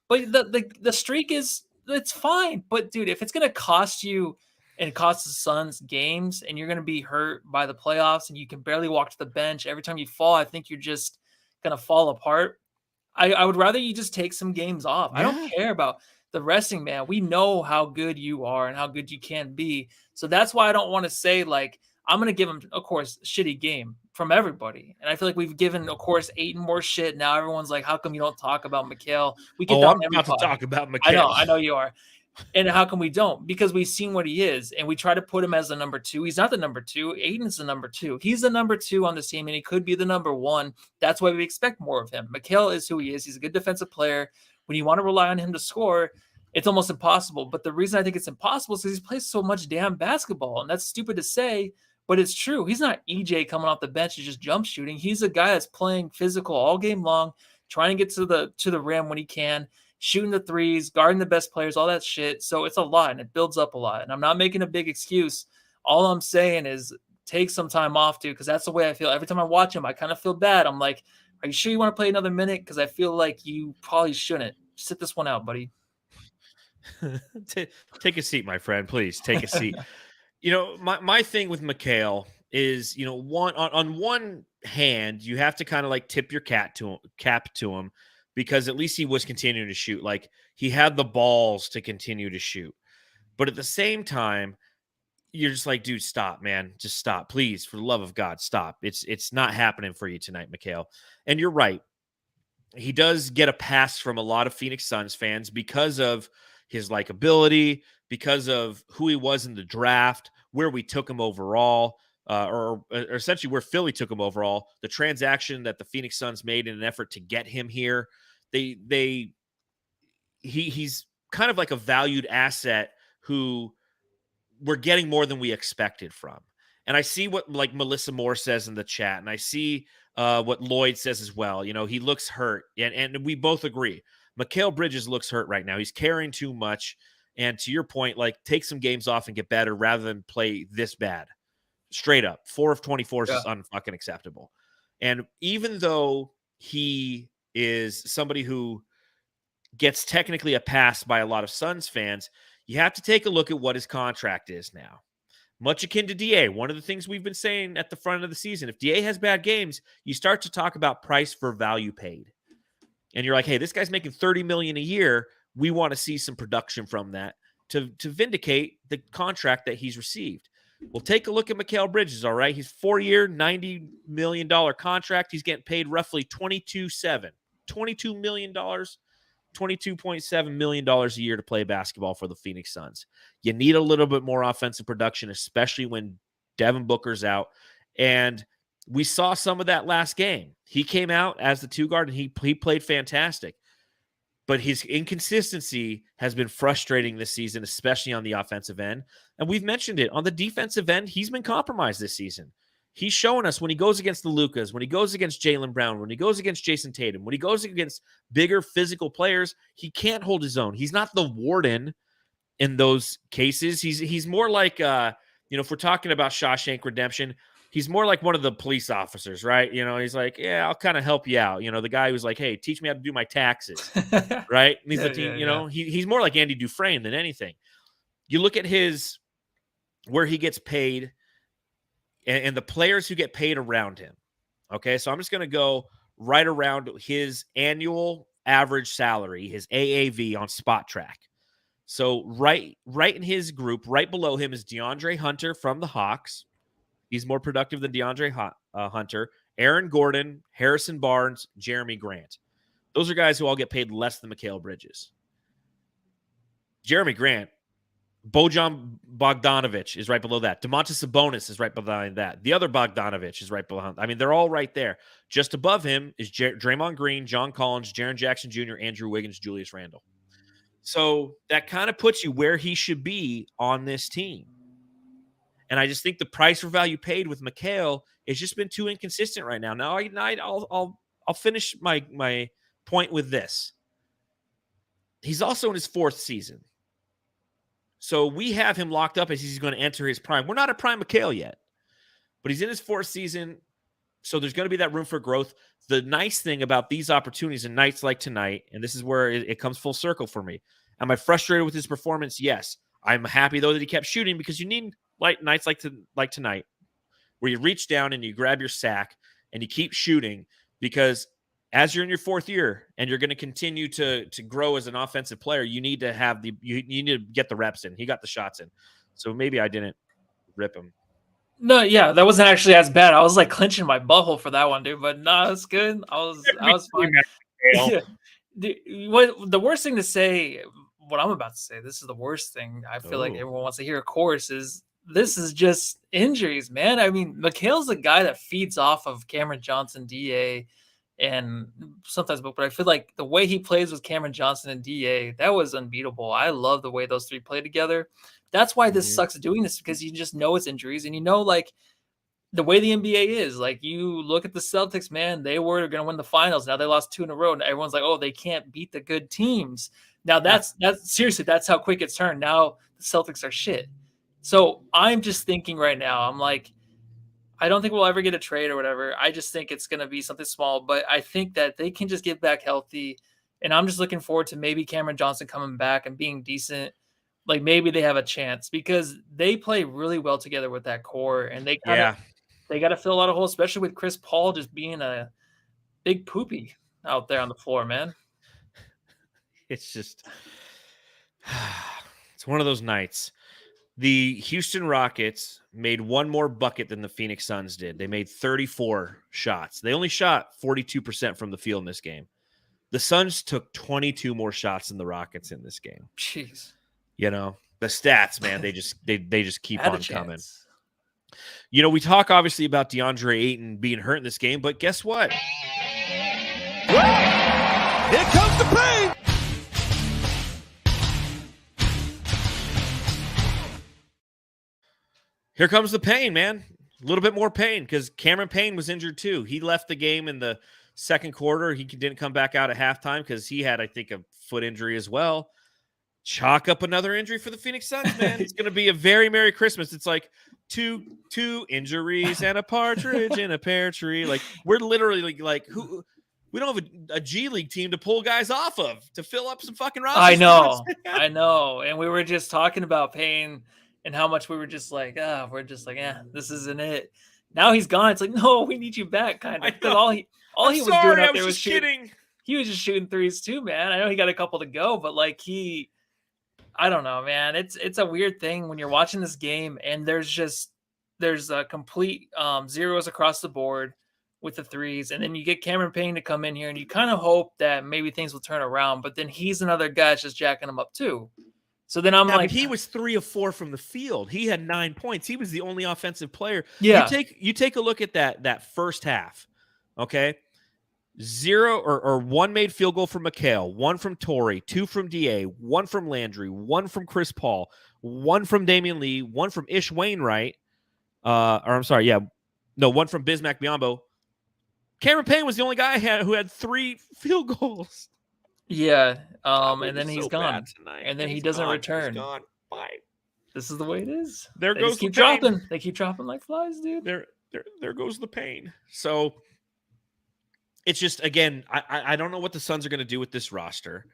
but the streak it's fine. But dude, if it's gonna cost you and it costs the Suns games, and you're gonna be hurt by the playoffs, and you can barely walk to the bench every time you fall, I think you're just gonna fall apart. I would rather you just take some games off. I don't care about the resting, man. We know how good you are and how good you can be. So that's why I don't want to say, like, I'm going to give him, of course, a shitty game from everybody. And I feel like we've given, of course, Ayton more shit. Now everyone's like, how come you don't talk about Mikal? We get I'm about to talk about Mikal. I know you are. And how come we don't? Because we've seen what he is, and we try to put him as the number 2. He's not the number 2. Aiden's the number 2. He's the number 2 on this team, and he could be the number 1. That's why we expect more of him. Mikal is who he is. He's a good defensive player. When you want to rely on him to score, it's almost impossible. But the reason I think it's impossible is because he plays so much damn basketball, and that's stupid to say, but it's true. He's not EJ coming off the bench and just jump shooting. He's a guy that's playing physical all game long, trying to get to the rim when he can, shooting the threes, guarding the best players, all that shit. So it's a lot, and it builds up a lot. And I'm not making a big excuse. All I'm saying is take some time off, dude, because that's the way I feel. Every time I watch him, I kind of feel bad. I'm like, are you sure you want to play another minute? Because I feel like you probably shouldn't. Sit this one out, buddy. Take a seat, my friend. Please take a seat. My thing with Mikal is, on one hand, you have to kind of like tip your cap to him, because at least he was continuing to shoot. Like, he had the balls to continue to shoot. But at the same time, you're just like, dude, stop, man. Just stop. Please, for the love of God, stop. It's not happening for you tonight, Mikal. And you're right. He does get a pass from a lot of Phoenix Suns fans because of his likability, because of who he was in the draft, where we took him overall, or essentially where Philly took him overall, the transaction that the Phoenix Suns made in an effort to get him here. He's kind of like a valued asset who we're getting more than we expected from. And I see what like Melissa Moore says in the chat, and I see what Lloyd says as well. He looks hurt, and we both agree. Mikal Bridges looks hurt right now. He's carrying too much. And to your point, like, take some games off and get better rather than play this bad. Straight up. 4 of 24 is unfucking acceptable. And even though he is somebody who gets technically a pass by a lot of Suns fans, you have to take a look at what his contract is now. Much akin to DA. One of the things we've been saying at the front of the season, if DA has bad games, you start to talk about price for value paid. And you're like, hey, this guy's making $30 million a year. We want to see some production from that to vindicate the contract that he's received. Well, take a look at Mikal Bridges, all right? He's 4-year, $90 million contract. He's getting paid roughly $22.7 million, $22.7 million a year to play basketball for the Phoenix Suns. You need a little bit more offensive production, especially when Devin Booker's out. And we saw some of that last game. He came out as the 2 guard, and he played fantastic. But his inconsistency has been frustrating this season, especially on the offensive end. And we've mentioned it. On the defensive end, he's been compromised this season. He's showing us when he goes against the Lucas, when he goes against Jaylen Brown, when he goes against Jason Tatum, when he goes against bigger physical players, he can't hold his own. He's not the Warden in those cases. He's more like, if we're talking about Shawshank Redemption, he's more like one of the police officers, right? He's like, yeah, I'll kind of help you out. The guy who's like, hey, teach me how to do my taxes, right? And he's more like Andy Dufresne than anything. You look at where he gets paid and the players who get paid around him. Okay, so I'm just going to go right around his annual average salary, his AAV on Spot Track. So right in his group, right below him is DeAndre Hunter from the Hawks. He's more productive than DeAndre Hunter, Aaron Gordon, Harrison Barnes, Jeremy Grant. Those are guys who all get paid less than Mikal Bridges. Jeremy Grant, Bojan Bogdanovic is right below that. Domantas Sabonis is right behind that. The other Bogdanovic is right behind. I mean, they're all right there. Just above him is Draymond Green, John Collins, Jaren Jackson Jr., Andrew Wiggins, Julius Randle. So that kind of puts you where he should be on this team. And I just think the price for value paid with Mikal has just been too inconsistent right now. Now I'll finish my point with this. He's also in his 4th season. So we have him locked up as he's going to enter his prime. We're not at prime Mikal yet, but he's in his 4th season. So there's going to be that room for growth. The nice thing about these opportunities and nights like tonight, and this is where it comes full circle for me. Am I frustrated with his performance? Yes. I'm happy, though, that he kept shooting, because you need nights like tonight where you reach down and you grab your sack and you keep shooting, because as you're in your 4th year and you're going to continue to grow as an offensive player, you need to have you need to get the reps in. He got the shots in. So maybe I didn't rip him. No, yeah, that wasn't actually as bad. I was like clenching my butthole for that one, dude. But no, it's good. I was fine. Yeah. What the worst thing to say? What I'm about to say. This is the worst thing. I feel like everyone wants to hear. Of course, is this is just injuries, man. I mean, Mikal's the guy that feeds off of Cameron Johnson, DA, and sometimes, but I feel like the way he plays with Cameron Johnson and DA, that was unbeatable. I love the way those 3 play together. That's why this sucks doing this, because you just know it's injuries, and you know, like the way the NBA is. Like, you look at the Celtics, man, they were going to win the finals. Now they lost 2 in a row, and everyone's like, oh, they can't beat the good teams. Now that's seriously, that's how quick it's turned. Now the Celtics are shit. So I'm just thinking right now, I'm like, I don't think we'll ever get a trade or whatever. I just think it's going to be something small, but I think that they can just get back healthy. And I'm just looking forward to maybe Cameron Johnson coming back and being decent. Like, maybe they have a chance, because they play really well together with that core, and they got to fill a lot of holes, especially with Chris Paul just being a big poopy out there on the floor, man. It's just, it's one of those nights. The Houston Rockets made one more bucket than the Phoenix Suns did. They made 34 shots. They only shot 42% from the field in this game. The Suns took 22 more shots than the Rockets in this game. Jeez. You know, the stats, man, they just keep on coming. Chance. You know, we talk obviously about DeAndre Ayton being hurt in this game, but guess what? Here comes the pain. Here comes the pain, man. A little bit more pain, because Cameron Payne was injured too. He left the game in the 2nd quarter. He didn't come back out at halftime because he had, I think, a foot injury as well. Chalk up another injury for the Phoenix Suns, man. It's going to be a very Merry Christmas. It's like two injuries and a partridge in a pear tree. Like, we're literally like who? We don't have a G League team to pull guys off of to fill up some fucking rosters. I know. And we were just talking about Payne and how much we were just like, this isn't it. Now he's gone. It's like, no, we need you back, kind of. Because all he was doing out there was shooting. He was just shooting threes too, man. I know he got a couple to go, but like I don't know, man. It's a weird thing when you're watching this game and there's a complete zeros across the board with the threes, and then you get Cameron Payne to come in here, and you kind of hope that maybe things will turn around, but then he's another guy that's just jacking them up too. So then I'm like, he was 3 of 4 from the field. He had 9 points. He was the only offensive player. Yeah. You take a look at that first half. Okay. 0 or 1 made field goal from Mikal, 1 from Torrey, 2 from DA, 1 from Landry, 1 from Chris Paul, 1 from Damian Lee, 1 from Ish Wainwright. 1 from Bismack Biyombo. Cameron Payne was the only guy who had 3 field goals. Yeah. And then he's gone. And then he doesn't return. He's gone. Bye. This is the way it is. There goes keep the pain. dropping. They keep dropping like flies, dude. There goes the pain. So it's just, again, I don't know what the Suns are going to do with this roster.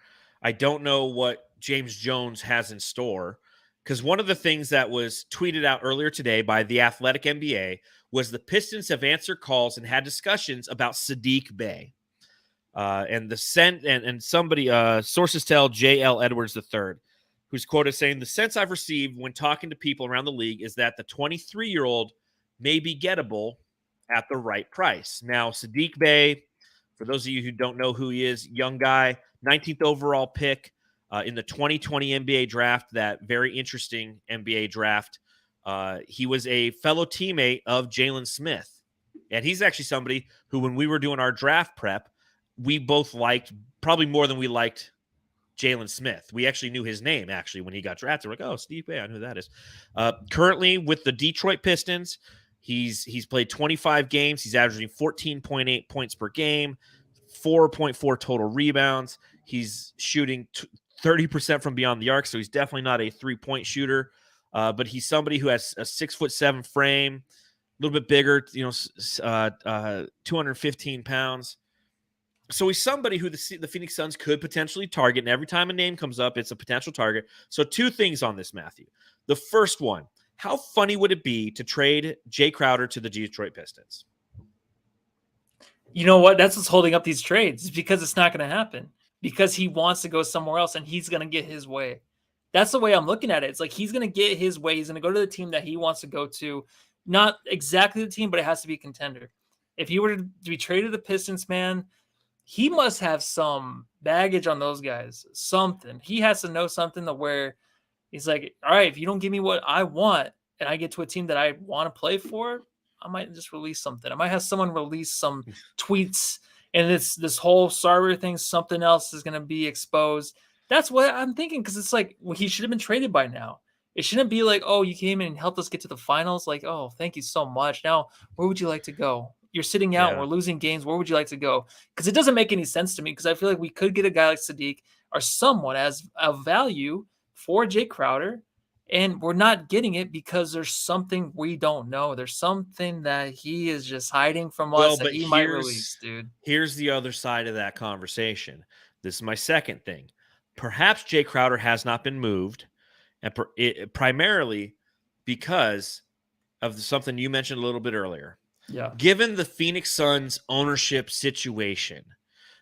I don't know what James Jones has in store, because one of the things that was tweeted out earlier today by the Athletic NBA was the Pistons have answered calls and had discussions about Sadiq Bey. And somebody, sources tell J.L. Edwards III, who's quoted saying, the sense I've received when talking to people around the league is that the 23-year-old may be gettable at the right price. Now, Sadiq Bey, for those of you who don't know who he is, young guy, 19th overall pick in the 2020 NBA draft, that very interesting NBA draft. He was a fellow teammate of Jalen Smith. And he's actually somebody who, when we were doing our draft prep, we both liked probably more than we liked Jalen Smith. We actually knew his name actually when he got drafted. We're like, oh, Steve Bay, I know who that is. Currently with the Detroit Pistons, he's played 25 games. He's averaging 14.8 points per game, 4.4 total rebounds. He's shooting 30% from beyond the arc, so he's definitely not a 3-point shooter. But he's somebody who has a 6'7" frame, a little bit bigger, 215 pounds. So he's somebody who the Phoenix Suns could potentially target, and every time a name comes up, it's a potential target. So 2 things on this, Matthew. The first one, how funny would it be to trade Jay Crowder to the Detroit Pistons? You know what? That's what's holding up these trades, is because it's not going to happen, because he wants to go somewhere else and he's going to get his way. That's the way I'm looking at it. It's like he's going to get his way. He's going to go to the team that he wants to go to. Not exactly the team, but it has to be a contender. If he were to be traded to the Pistons, man, he must have some baggage on those guys, something. He has to know something to where he's like, all right, if you don't give me what I want and I get to a team that I want to play for, I might just release something. I might have someone release some tweets, and it's this whole Sarver thing, something else is going to be exposed. That's what I'm thinking, because it's like, well, he should have been traded by now. It shouldn't be like, oh, you came in and helped us get to the finals. Like, oh, thank you so much. Now, where would you like to go? You're sitting out. We're losing games. Where would you like to go? Because it doesn't make any sense to me, because I feel like we could get a guy like Sadiq or someone as a value for Jay Crowder, and we're not getting it because there's something we don't know. There's something that he is just hiding from us that he might release, dude. Here's the other side of that conversation. This is my second thing. Perhaps Jay Crowder has not been moved, and primarily because of something you mentioned a little bit earlier. Yeah. Given the Phoenix Suns ownership situation,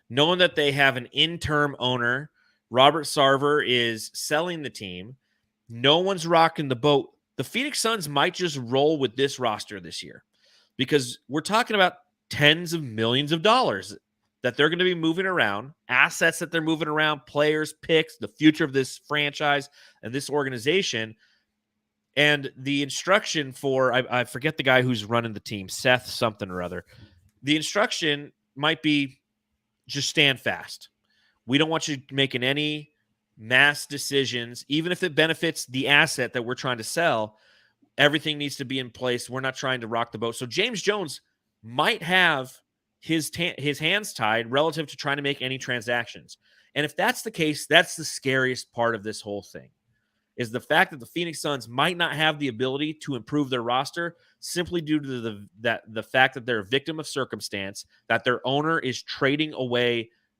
knowing that they have an interim owner, Robert Sarver is selling the team, no one's rocking the boat. The Phoenix Suns might just roll with this roster this year, because we're talking about tens of millions of dollars that they're going to be moving around, assets that they're moving around, players, picks, the future of this franchise and this organization. And the instruction for, I forget the guy who's running the team, Seth something or other. The instruction might be just stand fast. We don't want you making any mass decisions, even if it benefits the asset that we're trying to sell. Everything needs to be in place. We're not trying to rock the boat. So James Jones might have his hands tied relative to trying to make any transactions. And if that's the case, that's the scariest part of this whole thing, is the fact that the Phoenix Suns might not have the ability to improve their roster simply due to the fact that they're a victim of circumstance, that their owner is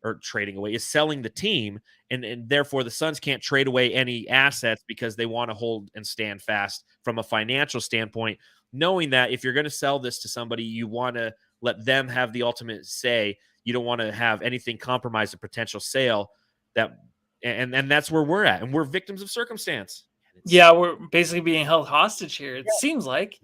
is selling the team, and therefore the Suns can't trade away any assets because they want to hold and stand fast from a financial standpoint, knowing that if you're going to sell this to somebody, you want to let them have the ultimate say. You don't want to have anything compromise a potential sale. And that's where we're at, and we're victims of circumstance. Yeah, we're basically being held hostage here. It seems like.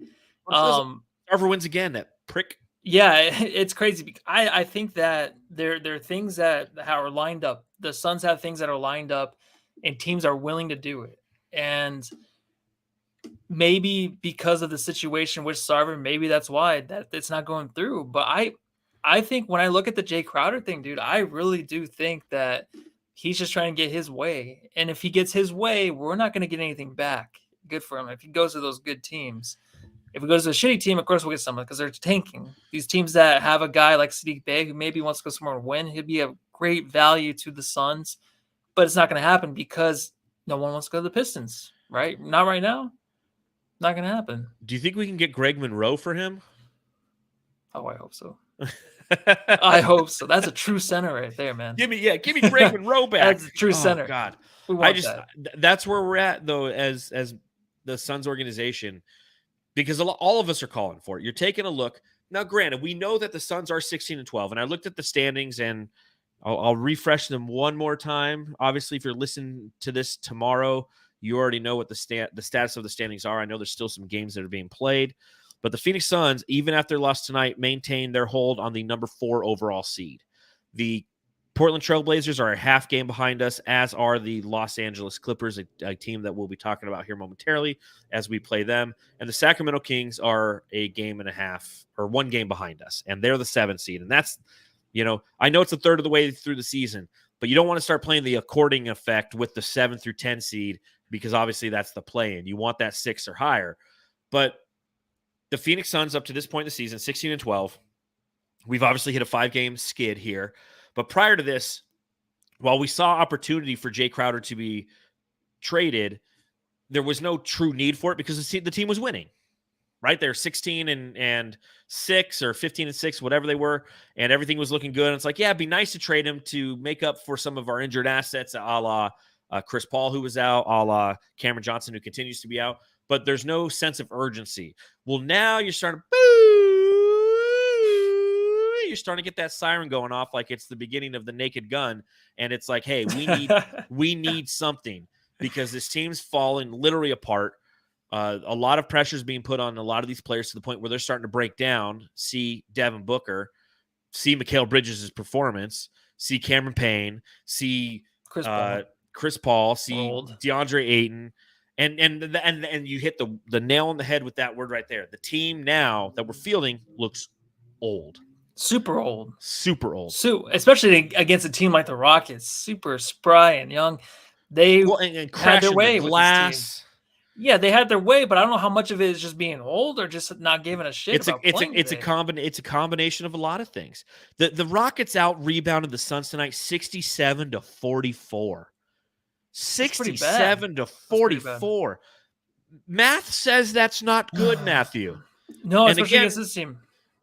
Sarver wins again, that prick. Yeah, it's crazy. I think that there are things that are lined up. The Suns have things that are lined up, and teams are willing to do it. And maybe because of the situation with Sarver, maybe that's why that it's not going through. But I think when I look at the Jay Crowder thing, dude, I really do think that he's just trying to get his way. And if he gets his way, we're not going to get anything back. Good for him if he goes to those good teams. If it goes to a shitty team, of course we'll get someone, because they're tanking. These teams that have a guy like Sadiq Bey who maybe wants to go somewhere and win, he'd be a great value to the Suns. But it's not going to happen because no one wants to go to the Pistons, right? Not right now. Not going to happen. Do you think we can get Greg Monroe for him? Oh, I hope so. I hope so. That's a true center right there, man. Give me Greg Monroe back. That's a true center. God, we want that's where we're at though, as the Suns organization, because all of us are calling for it. You're taking a look now. Granted, we know that the Suns are 16-12, and I looked at the standings, and I'll refresh them one more time. Obviously, if you're listening to this tomorrow, you already know what the status of the standings are. I know there's still some games that are being played. But the Phoenix Suns, even after their loss tonight, maintain their hold on the number 4 overall seed. The Portland Trailblazers are a half game behind us, as are the Los Angeles Clippers, a team that we'll be talking about here momentarily as we play them. And the Sacramento Kings are a game and a half, or 1 game behind us, and they're the 7th seed. And that's, I know it's a third of the way through the season, but you don't want to start playing the according effect with the 7 through 10 seed because obviously that's the play-in. You want that 6 or higher. But the Phoenix Suns up to this point in the season, 16-12. We've obviously hit a 5-game skid here. But prior to this, while we saw opportunity for Jay Crowder to be traded, there was no true need for it because the team was winning. Right? They're 16-6 or 15-6, whatever they were, and everything was looking good. And it's like, yeah, it'd be nice to trade him to make up for some of our injured assets, a la Chris Paul, who was out, a la Cameron Johnson, who continues to be out. But there's no sense of urgency. Well, now you're starting you're starting to get that siren going off like it's the beginning of the Naked Gun, and it's like, hey, we need something because this team's falling literally apart. A lot of pressure is being put on a lot of these players to the point where they're starting to break down. See Devin Booker, see Mikal Bridges' performance, see Cameron Payne, see Chris Paul, see DeAndre Ayton, and you hit the nail on the head with that word right there. The team now that we're fielding looks old. Super old. So, especially against a team like the Rockets, super spry and young. They had their way with this team. Yeah, they had their way, but I don't know how much of it is just being old or just not giving a shit about playing. It's a combination of a lot of things. The Rockets out rebounded the Suns tonight 67-44. 67-44. Math says that's not good, Matthew. No, especially against this team.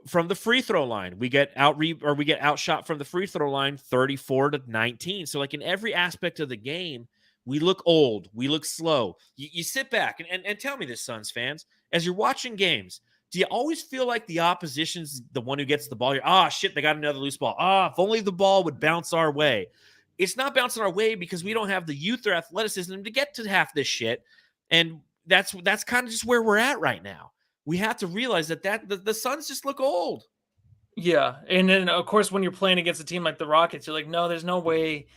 From the free throw line, we get outshot from the free throw line 34-19. So like in every aspect of the game, we look old. We look slow. You sit back and tell me this, Suns fans, as you're watching games, do you always feel like the opposition's the one who gets the ball? Shit, they got another loose ball. If only the ball would bounce our way. It's not bouncing our way because we don't have the youth or athleticism to get to half this shit. And that's kind of just where we're at right now. We have to realize that the Suns just look old. Yeah. And then, of course, when you're playing against a team like the Rockets, you're like, no, there's no way,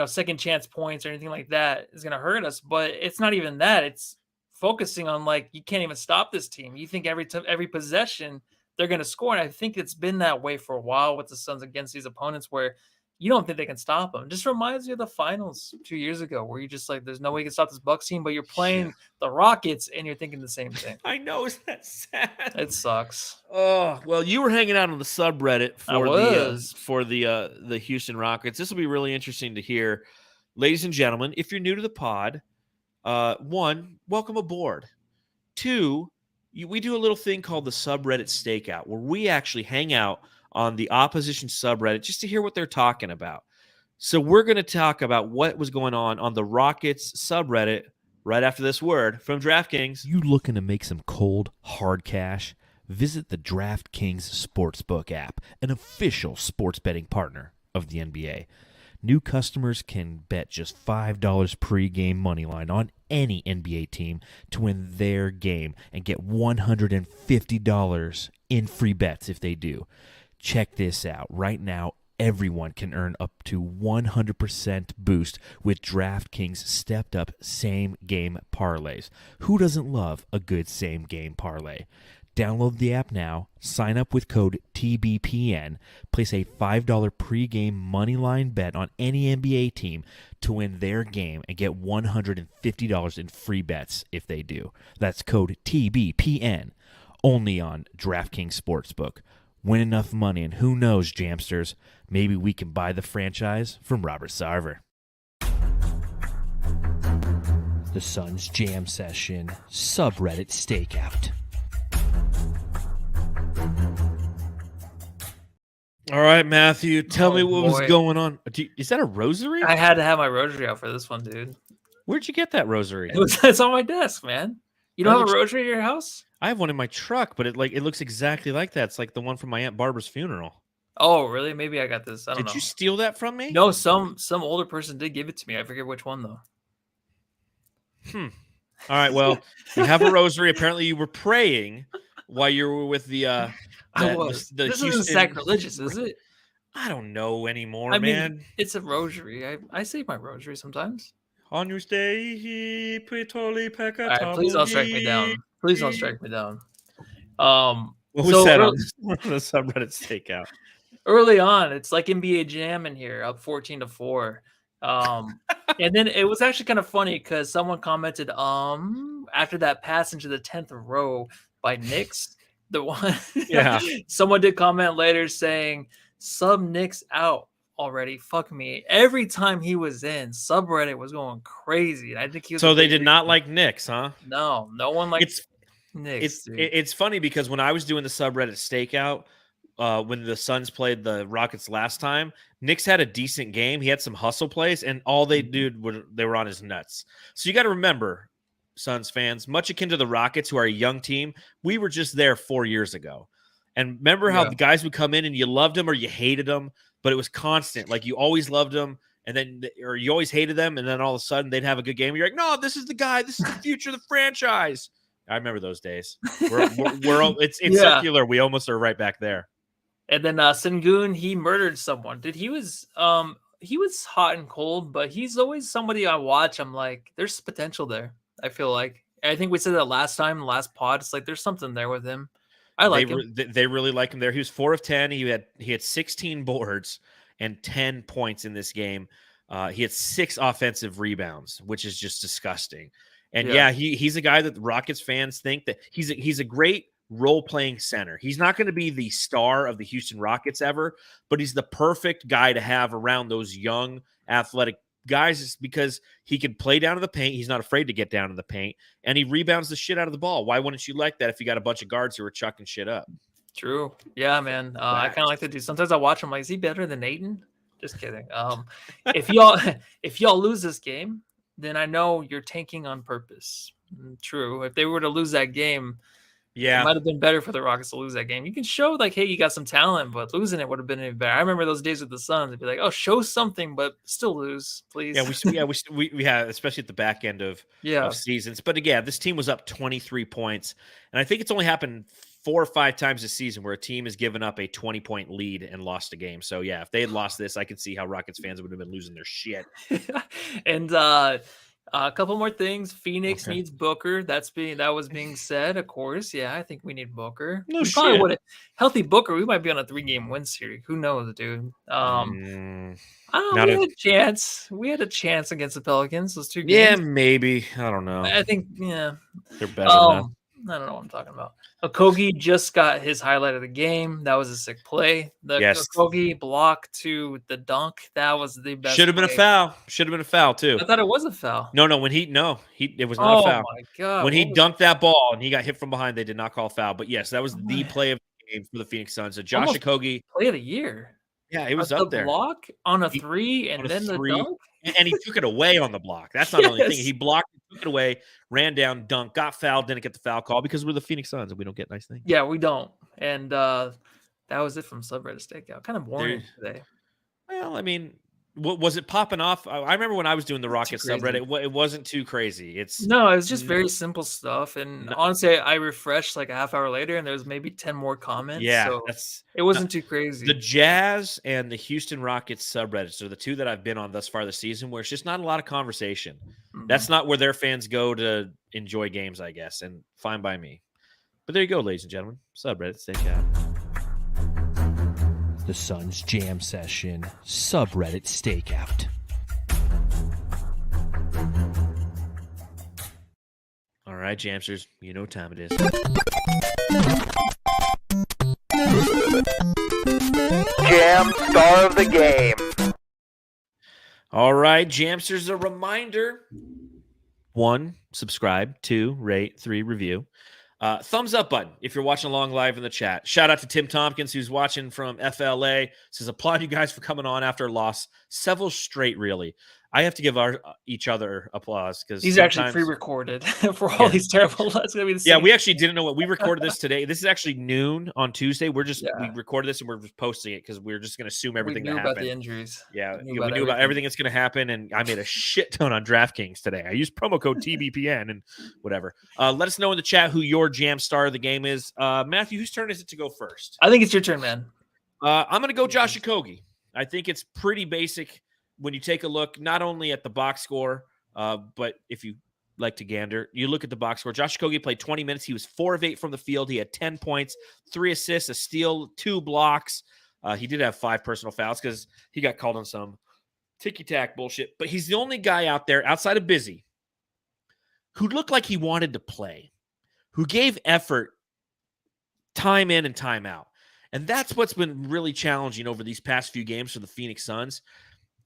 second chance points or anything like that is going to hurt us. But it's not even that. It's focusing on, like, you can't even stop this team. You think every possession they're going to score. And I think it's been that way for a while with the Suns against these opponents where you don't think they can stop them. Just reminds you of the finals 2 years ago where you're just like, there's no way you can stop this Bucks team, but you're playing the Rockets and you're thinking the same thing. I know. Isn't that sad? It sucks. Oh, well, you were hanging out on the subreddit for the Houston Rockets. This will be really interesting to hear. Ladies and gentlemen, if you're new to the pod, 1, welcome aboard. 2, we do a little thing called the subreddit stakeout where we actually hang out on the opposition subreddit just to hear what they're talking about. So we're going to talk about what was going on the Rockets subreddit right after this word from DraftKings. You looking to make some cold, hard cash? Visit the DraftKings Sportsbook app, an official sports betting partner of the NBA. New customers can bet just $5 pregame moneyline on any NBA team to win their game and get $150 in free bets if they do. Check this out. Right now, everyone can earn up to 100% boost with DraftKings stepped-up same-game parlays. Who doesn't love a good same-game parlay? Download the app now, sign up with code TBPN, place a $5 pregame moneyline bet on any NBA team to win their game and get $150 in free bets if they do. That's code TBPN, only on DraftKings Sportsbook. Win enough money, and who knows, Jamsters, maybe we can buy the franchise from Robert Sarver. The Suns Jam Session Subreddit Stakeout. All right, Matthew, tell me what was going on. Is that a rosary? I had to have my rosary out for this one, dude. Where'd you get that rosary? It's on my desk, man. You don't have a rosary at your house? I have one in my truck, but it looks exactly like that. It's like the one from my Aunt Barbara's funeral. Oh, really? Maybe I got this. I don't know. Did you steal that from me? No, some older person did give it to me. I forget which one though. All right. Well, you have a rosary. Apparently, you were praying while you were with the. I was. This isn't sacrilegious, is it? I don't know anymore, man. Man. It's a rosary. I say my rosary sometimes. On your stay, please don't strike me down. Please don't strike me down. What was that on the subreddit stakeout? Early on, it's like NBA Jam in here, up 14-4. And then it was actually kind of funny because someone commented, after that pass into the 10th row by Knicks, the one, Yeah. someone did comment later saying, "Sub Knicks out already. Fuck me." Every time he was in, subreddit was going crazy. I think he was. So they did not like Knicks, huh? No one likes Knicks. It's funny because when I was doing the subreddit stakeout, when the Suns played the Rockets last time, Knicks had a decent game. He had some hustle plays, and all they did was they were on his nuts. So you got to remember, Suns fans, much akin to the Rockets, who are a young team, we were just there 4 years ago. And remember how the guys would come in and you loved them or you hated them, but it was constant. Like you always loved them, and then or you always hated them, and then all of a sudden they'd have a good game. You're like, no, this is the guy. This is the future of the franchise. I remember those days. It's circular. We almost are right back there. And then Sengun, he murdered someone. He was hot and cold, but he's always somebody I watch. I'm like, there's potential there. I feel like. I think we said that last pod. It's like there's something there with him. I like him. They really like him there. He was 4 of 10. He had 16 boards and 10 points in this game. He had 6 offensive rebounds, which is just disgusting. And he's a guy that the Rockets fans think that he's a great role-playing center. He's not going to be the star of the Houston Rockets ever, but he's the perfect guy to have around those young, athletic guys just because he can play down to the paint. He's not afraid to get down to the paint, and he rebounds the shit out of the ball. Why wouldn't you like that if you got a bunch of guards who are chucking shit up? True. Yeah, man. I kind of like to do. Sometimes I watch him like, is he better than Ayton? Just kidding. If y'all lose this game, then I know you're tanking on purpose. True. If they were to lose that game, it might have been better for the Rockets to lose that game. You can show like, hey, you got some talent, but losing it would have been even better. I remember those days with the Suns. It'd be like, oh, show something, but still lose, please. We had, especially at the back end of seasons. But again, this team was up 23 points, and I think it's only happened 4 or 5 times this season where a team has given up a 20-point lead and lost a game. So yeah, if they had lost this, I could see how Rockets fans would have been losing their shit. And a couple more things. Phoenix needs Booker. That was being said, of course. Yeah, I think we need Booker. No shit. Healthy Booker, we might be on a 3-game win series. Who knows, dude? I don't know. We had a chance. We had a chance against the Pelicans. Those 2 games. Yeah, maybe. I don't know. I think, they're better than that. I don't know what I'm talking about. Okogie just got his highlight of the game. That was a sick play. The Okogie block to the dunk. That was the best. Should have been a foul. Should have been a foul too. I thought it was a foul. No, it was not a foul. Oh my god! When he dunked that ball and he got hit from behind, they did not call a foul. But yes, that was the play of the game for the Phoenix Suns. So Josh Okogie, play of the year. Yeah, it was up there. Block on a 3 and then the dunk. And he took it away on the block. That's not the only thing. He blocked, took it away, ran down, dunked, got fouled, didn't get the foul call because we're the Phoenix Suns and we don't get nice things. Yeah, we don't. And that was it from Subreddit Stakeout. Kind of boring today. Well, I mean, was it popping off? I remember when I was doing the Rockets subreddit, it wasn't too crazy. It was just very simple stuff. And honestly, I refreshed like a half hour later, and there was maybe 10 more comments. Yeah, so it wasn't too crazy. The Jazz and the Houston Rockets subreddits are the 2 that I've been on thus far this season, where it's just not a lot of conversation. Mm-hmm. That's not where their fans go to enjoy games, I guess, and fine by me. But there you go, ladies and gentlemen. Subreddit Stakeout. The Suns Jam Session Subreddit Stakeout. All right, Jamsters, you know what time it is. Jam Star of the Game. All right, Jamsters, a reminder. 1, subscribe. 2, rate. 3, review. Thumbs up button if you're watching along live in the chat. Shout out to Tim Tompkins, who's watching from FLA. Says, applaud you guys for coming on after a loss. Several straight, really. I have to give each other applause because he's actually pre-recorded for all these terrible. That's gonna be the same. Yeah, we actually didn't know what we recorded this today. This is actually noon on Tuesday. We recorded this and we're just posting it because we're just gonna assume everything that happened. About the injuries. Yeah, we knew about everything that's gonna happen, and I made a shit ton on DraftKings today. I used promo code TBPN and whatever. Let us know in the chat who your jam star of the game is. Matthew, whose turn is it to go first? I think it's your turn, man. I'm gonna go Josh Okogie. I think it's pretty basic. When you take a look not only at the box score, but if you like to gander, you look at the box score. Josh Okogie played 20 minutes. He was 4 of 8 from the field. He had 10 points, 3 assists, a steal, 2 blocks. He did have 5 personal fouls because he got called on some ticky-tack bullshit. But he's the only guy out there outside of Busy who looked like he wanted to play, who gave effort time in and time out. And that's what's been really challenging over these past few games for the Phoenix Suns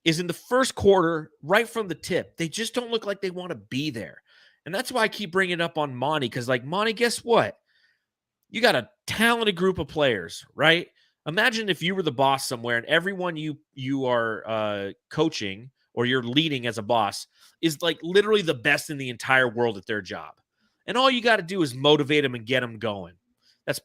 is in the first quarter, right from the tip, they just don't look like they want to be there. And that's why I keep bringing it up on Monty, because, like, Monty, guess what? You got a talented group of players, right? Imagine if you were the boss somewhere and everyone you are coaching or you're leading as a boss is, like, literally the best in the entire world at their job. And all you got to do is motivate them and get them going. That's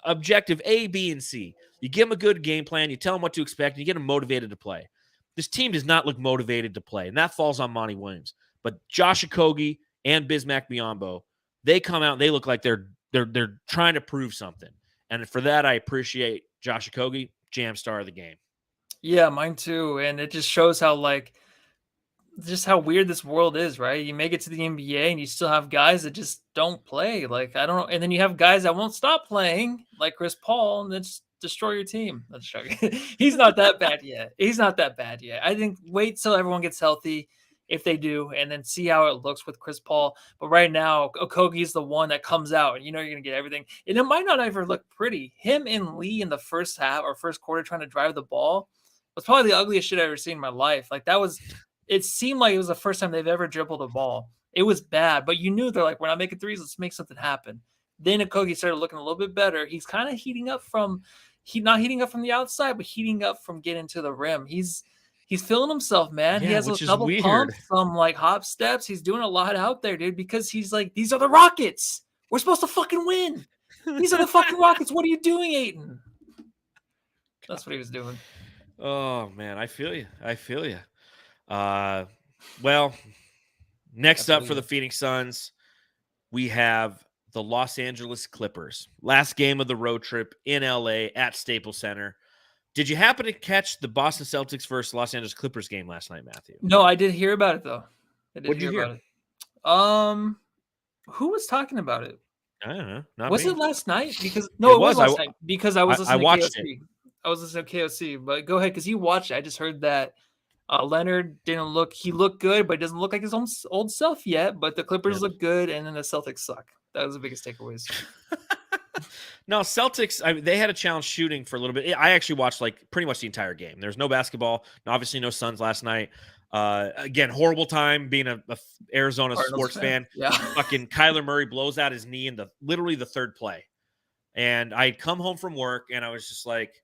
objective A, B, and C. You give them a good game plan, you tell them what to expect, and you get them motivated to play. This team does not look motivated to play, and that falls on Monty Williams. But Josh Okogie and Bismack Biyombo, they come out and they look like they're trying to prove something. And for that, I appreciate Josh Okogie, jam star of the game. Yeah, mine too. And it just shows how, like, just how weird this world is, right? You make it to the NBA and you still have guys that just don't play. Like, I don't know. And then you have guys that won't stop playing, like Chris Paul, and then just destroy your team. That's joking. He's not that bad yet. He's not that bad yet. I think wait till everyone gets healthy, if they do, and then see how it looks with Chris Paul. But right now, Okogie is the one that comes out, and you know you're going to get everything. And it might not ever look pretty. Him and Lee in the first half or first quarter trying to drive the ball was probably the ugliest shit I've ever seen in my life. Like, that was – it seemed like it was the first time they've ever dribbled a ball. It was bad, but you knew they're like, we're not making threes. Let's make something happen. Then Okogie started looking a little bit better. He's kind of heating up from not heating up from the outside, but heating up from getting to the rim. He's feeling himself, man. Yeah, he has which a is double weird. pump, some like hop steps. He's doing a lot out there, dude, because he's like, these are the Rockets. We're supposed to fucking win. These are the fucking Rockets. What are you doing, Ayton? That's what he was doing. Oh, man, I feel you. Well, next up for the Phoenix Suns, we have the Los Angeles Clippers. Last game of the road trip in LA at Staples Center. Did you happen to catch the Boston Celtics versus Los Angeles Clippers game last night, Matthew? No, I did hear about it though. What'd you hear? About it. Who was talking about it? I don't know. Not Was me. it last night? Because no, it was last night because I was listening I watched to KOC. it. I was listening to KOC, but go ahead because you watched it. I just heard that Leonard he looked good, but he doesn't look like his old self yet. But the Clippers look good, and then the Celtics suck. That was the biggest takeaways. No, Celtics, they had a challenge shooting for a little bit. I actually watched like pretty much the entire game. There's no basketball, obviously no Suns last night. Again, horrible time being a Arizona Cardinals sports fan. Yeah. Fucking Kyler Murray blows out his knee in literally the third play. And I'd come home from work and I was just like,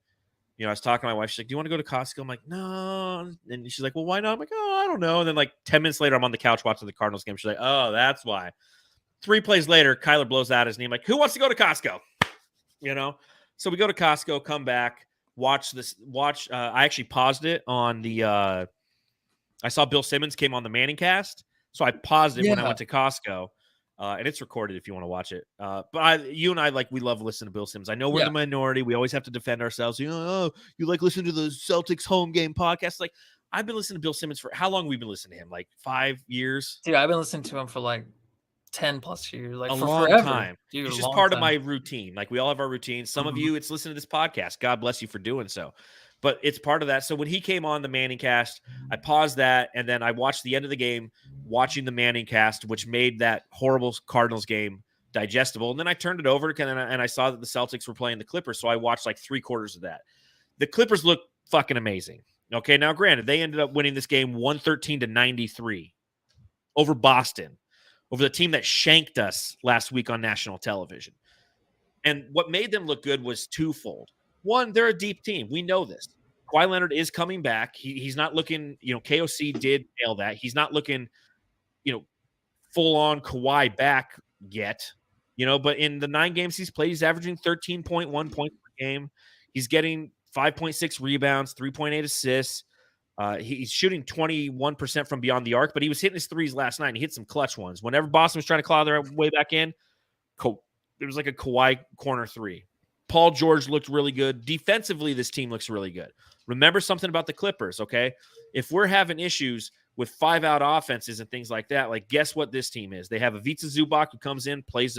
I was talking to my wife. She's like, do you want to go to Costco? I'm like, no. And she's like, well, why not? I'm like, oh, I don't know. And then like 10 minutes later, I'm on the couch watching the Cardinals game. She's like, oh, that's why. 3 plays later, Kyler blows out his knee. I'm like, who wants to go to Costco? So we go to Costco, come back, watch. I actually paused it on the I saw Bill Simmons came on the Manning cast. So I paused it when I went to Costco. And it's recorded if you want to watch it. But you and I, we love listening to Bill Simmons. I know we're the minority. We always have to defend ourselves. You like listening to the Celtics home game podcast. Like, I've been listening to Bill Simmons for how long have we been listening to him? Like 5 years? Dude, I've been listening to him for like 10 plus years, like a for long forever. time. Dude, it's just part of my routine. Like, we all have our routines. Some of you, it's listening to this podcast. God bless you for doing so. But it's part of that. So when he came on the Manning cast, I paused that, and then I watched the end of the game, watching the Manning cast, which made that horrible Cardinals game digestible. And then I turned it over, and I saw that the Celtics were playing the Clippers, so I watched like 3/4 of that. The Clippers look fucking amazing. Okay, now granted, they ended up winning this game 113-93 over Boston, over the team that shanked us last week on national television. And what made them look good was twofold. One, they're a deep team. We know this. Kawhi Leonard is coming back. He's not looking, KOC did nail that. He's not looking, full-on Kawhi back yet, but in the 9 games he's played, he's averaging 13.1 points per game. He's getting 5.6 rebounds, 3.8 assists. He's shooting 21% from beyond the arc, but he was hitting his threes last night. And he hit some clutch ones. Whenever Boston was trying to claw their way back in, there was like a Kawhi corner 3. Paul George looked really good. Defensively, this team looks really good. Remember something about the Clippers, okay? If we're having issues with 5-out offenses and things like that, like, guess what this team is? They have Ivica Zubac who comes in, plays,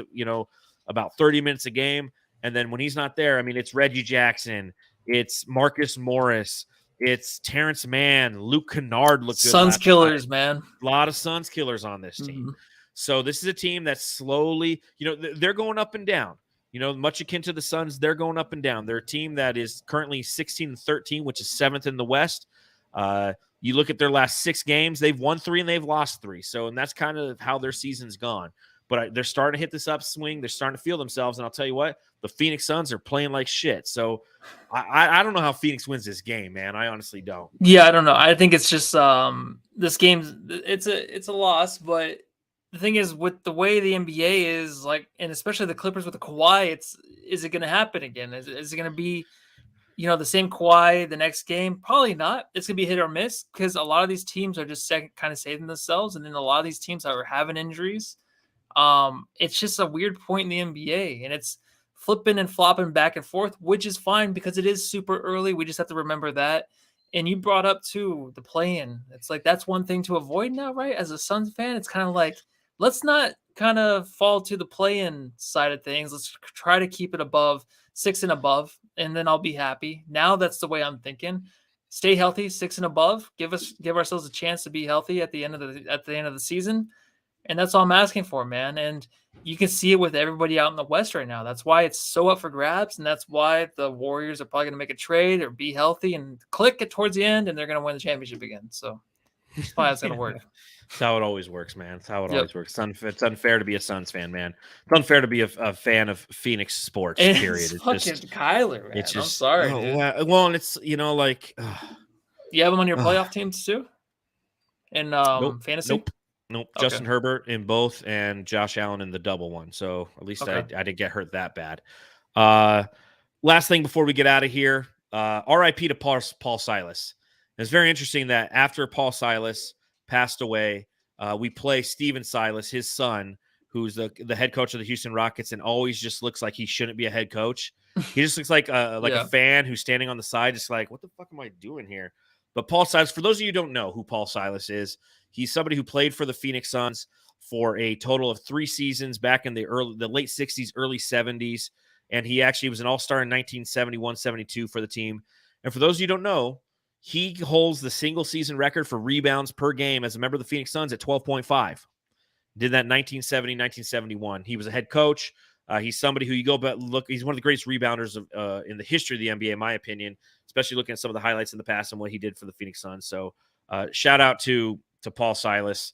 about 30 minutes a game. And then when he's not there, it's Reggie Jackson. It's Marcus Morris. It's Terrence Mann, Luke Kennard looked good. Suns last killers, night. man. A lot of Suns killers on this team. So this is a team that's slowly, they're going up and down. Much akin to the Suns, they're going up and down. They're a team that is currently 16-13, which is 7th in the West. You look at their last 6 games, they've won 3 and they've lost 3. So, and that's kind of how their season's gone. But they're starting to hit this upswing. They're starting to feel themselves. And I'll tell you what, the Phoenix Suns are playing like shit. So I don't know how Phoenix wins this game, man. I honestly don't. Yeah, I don't know. I think it's just this game. It's a loss, but the thing is, with the way the NBA is, like, and especially the Clippers with the Kawhi, is it going to happen again? Is it going to be, the same Kawhi the next game? Probably not. It's going to be hit or miss because a lot of these teams are just kind of saving themselves, and then a lot of these teams are having injuries. It's just a weird point in the NBA, and it's flipping and flopping back and forth, which is fine because it is super early. We just have to remember that. And you brought up too the play-in. It's like that's one thing to avoid now, right? As a Suns fan, it's kind of like, let's not kind of fall to the play-in side of things. Let's try to keep it above 6 and above, and then I'll be happy. Now that's the way I'm thinking. Stay healthy, 6 and above. Give ourselves a chance to be healthy at the end of the season. And that's all I'm asking for, man. And you can see it with everybody out in the West right now. That's why it's so up for grabs, and that's why the Warriors are probably going to make a trade or be healthy and click it towards the end, and they're going to win the championship again. So that's why it's going to work. That's how it always works, man. That's how it always works. It's unfair to be a Suns fan, man. It's unfair to be a fan of Phoenix sports, period. It's fucking just, Kyler, man. I'm sorry, dude. Well, and it's, You have him on your playoff teams too? In fantasy? Nope. Okay. Justin Herbert in both and Josh Allen in the double one. So at least I didn't get hurt that bad. Last thing before we get out of here, RIP to Paul Silas. It's very interesting that after Paul Silas passed away, we play Steven Silas, his son, who's the head coach of the Houston Rockets and always just looks like he shouldn't be a head coach. He just looks like a fan who's standing on the side, just like, what the fuck am I doing here? But Paul Silas, for those of you who don't know who Paul Silas is, he's somebody who played for the Phoenix Suns for a total of 3 seasons back in the late 60s, early 70s. And he actually was an all-star in 1971-72 for the team. And for those of you who don't know, he holds the single season record for rebounds per game as a member of the Phoenix Suns at 12.5. Did that in 1970, 1971. He was a head coach. He's somebody who you go back look. He's one of the greatest rebounders in the history of the NBA, in my opinion, especially looking at some of the highlights in the past and what he did for the Phoenix Suns. So shout out to Paul Silas.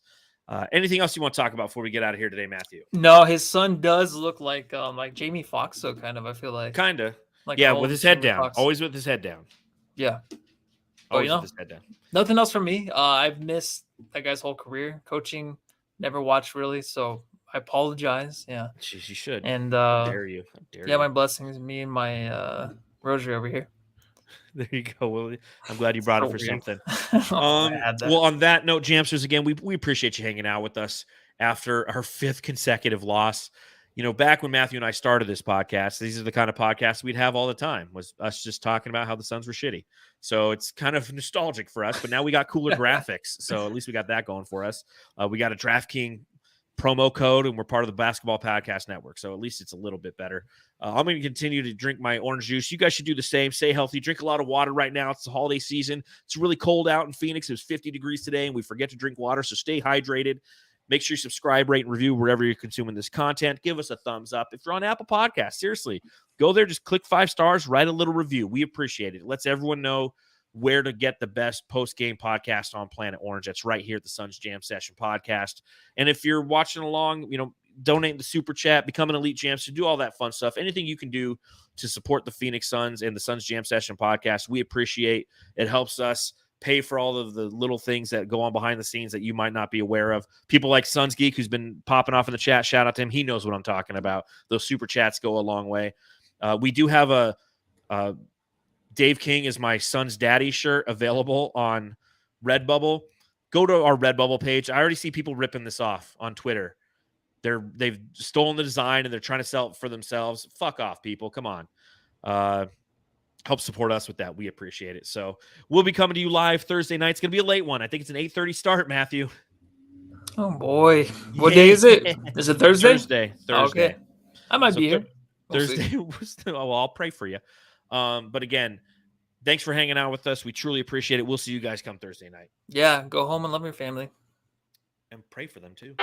Anything else you want to talk about before we get out of here today, Matthew? No, his son does look like Jamie Foxx, so kind of. I feel like kind of like with his head down, always with his head down. Yeah, always with his head down. Nothing else from me. I've missed that guy's whole career coaching. Never watched really, so I apologize. Yeah, you should. And how dare you? My blessings. Me and my rosary over here. There you go, Willie. I'm glad you brought it for something. Well, on that note, Jamsters, again, we appreciate you hanging out with us after our 5th consecutive loss. Back when Matthew and I started this podcast, these are the kind of podcasts we'd have all the time, was us just talking about how the Suns were shitty. So it's kind of nostalgic for us, but now we got cooler graphics. So at least we got that going for us. We got a DraftKings promo code, and we're part of the Basketball Podcast Network. So at least it's a little bit better. I'm going to continue to drink my orange juice. You guys should do the same. Stay healthy. Drink a lot of water right now. It's the holiday season. It's really cold out in Phoenix. It was 50 degrees today, and we forget to drink water. So stay hydrated. Make sure you subscribe, rate, and review wherever you're consuming this content. Give us a thumbs up. If you're on Apple Podcasts, seriously, go there. Just click 5 stars. Write a little review. We appreciate it. It lets everyone know where to get the best post-game podcast on Planet Orange. That's right here at the Suns Jam Session podcast. And if you're watching along, donate the super chat, become an elite Jamster, do all that fun stuff. Anything you can do to support the Phoenix Suns and the Suns Jam Session podcast, we appreciate. It helps us pay for all of the little things that go on behind the scenes that you might not be aware of. People like Suns Geek, who's been popping off in the chat, shout out to him. He knows what I'm talking about. Those super chats go a long way. We do have a Dave King is my son's daddy shirt available on Redbubble. Go to our Redbubble page. I already see people ripping this off on Twitter. They've stolen the design and they're trying to sell it for themselves. Fuck off, people. Come on. Help support us with that. We appreciate it. So we'll be coming to you live Thursday night. It's going to be a late one. I think it's an 8:30 start, Matthew. Oh, boy. What day is it? Is it Thursday? Thursday. Okay. I might be here. Thursday. Well, I'll pray for you. But again, Thanks for hanging out with us. We truly appreciate it. We'll see you guys come Thursday night. Yeah, go home and love your family. And pray for them too.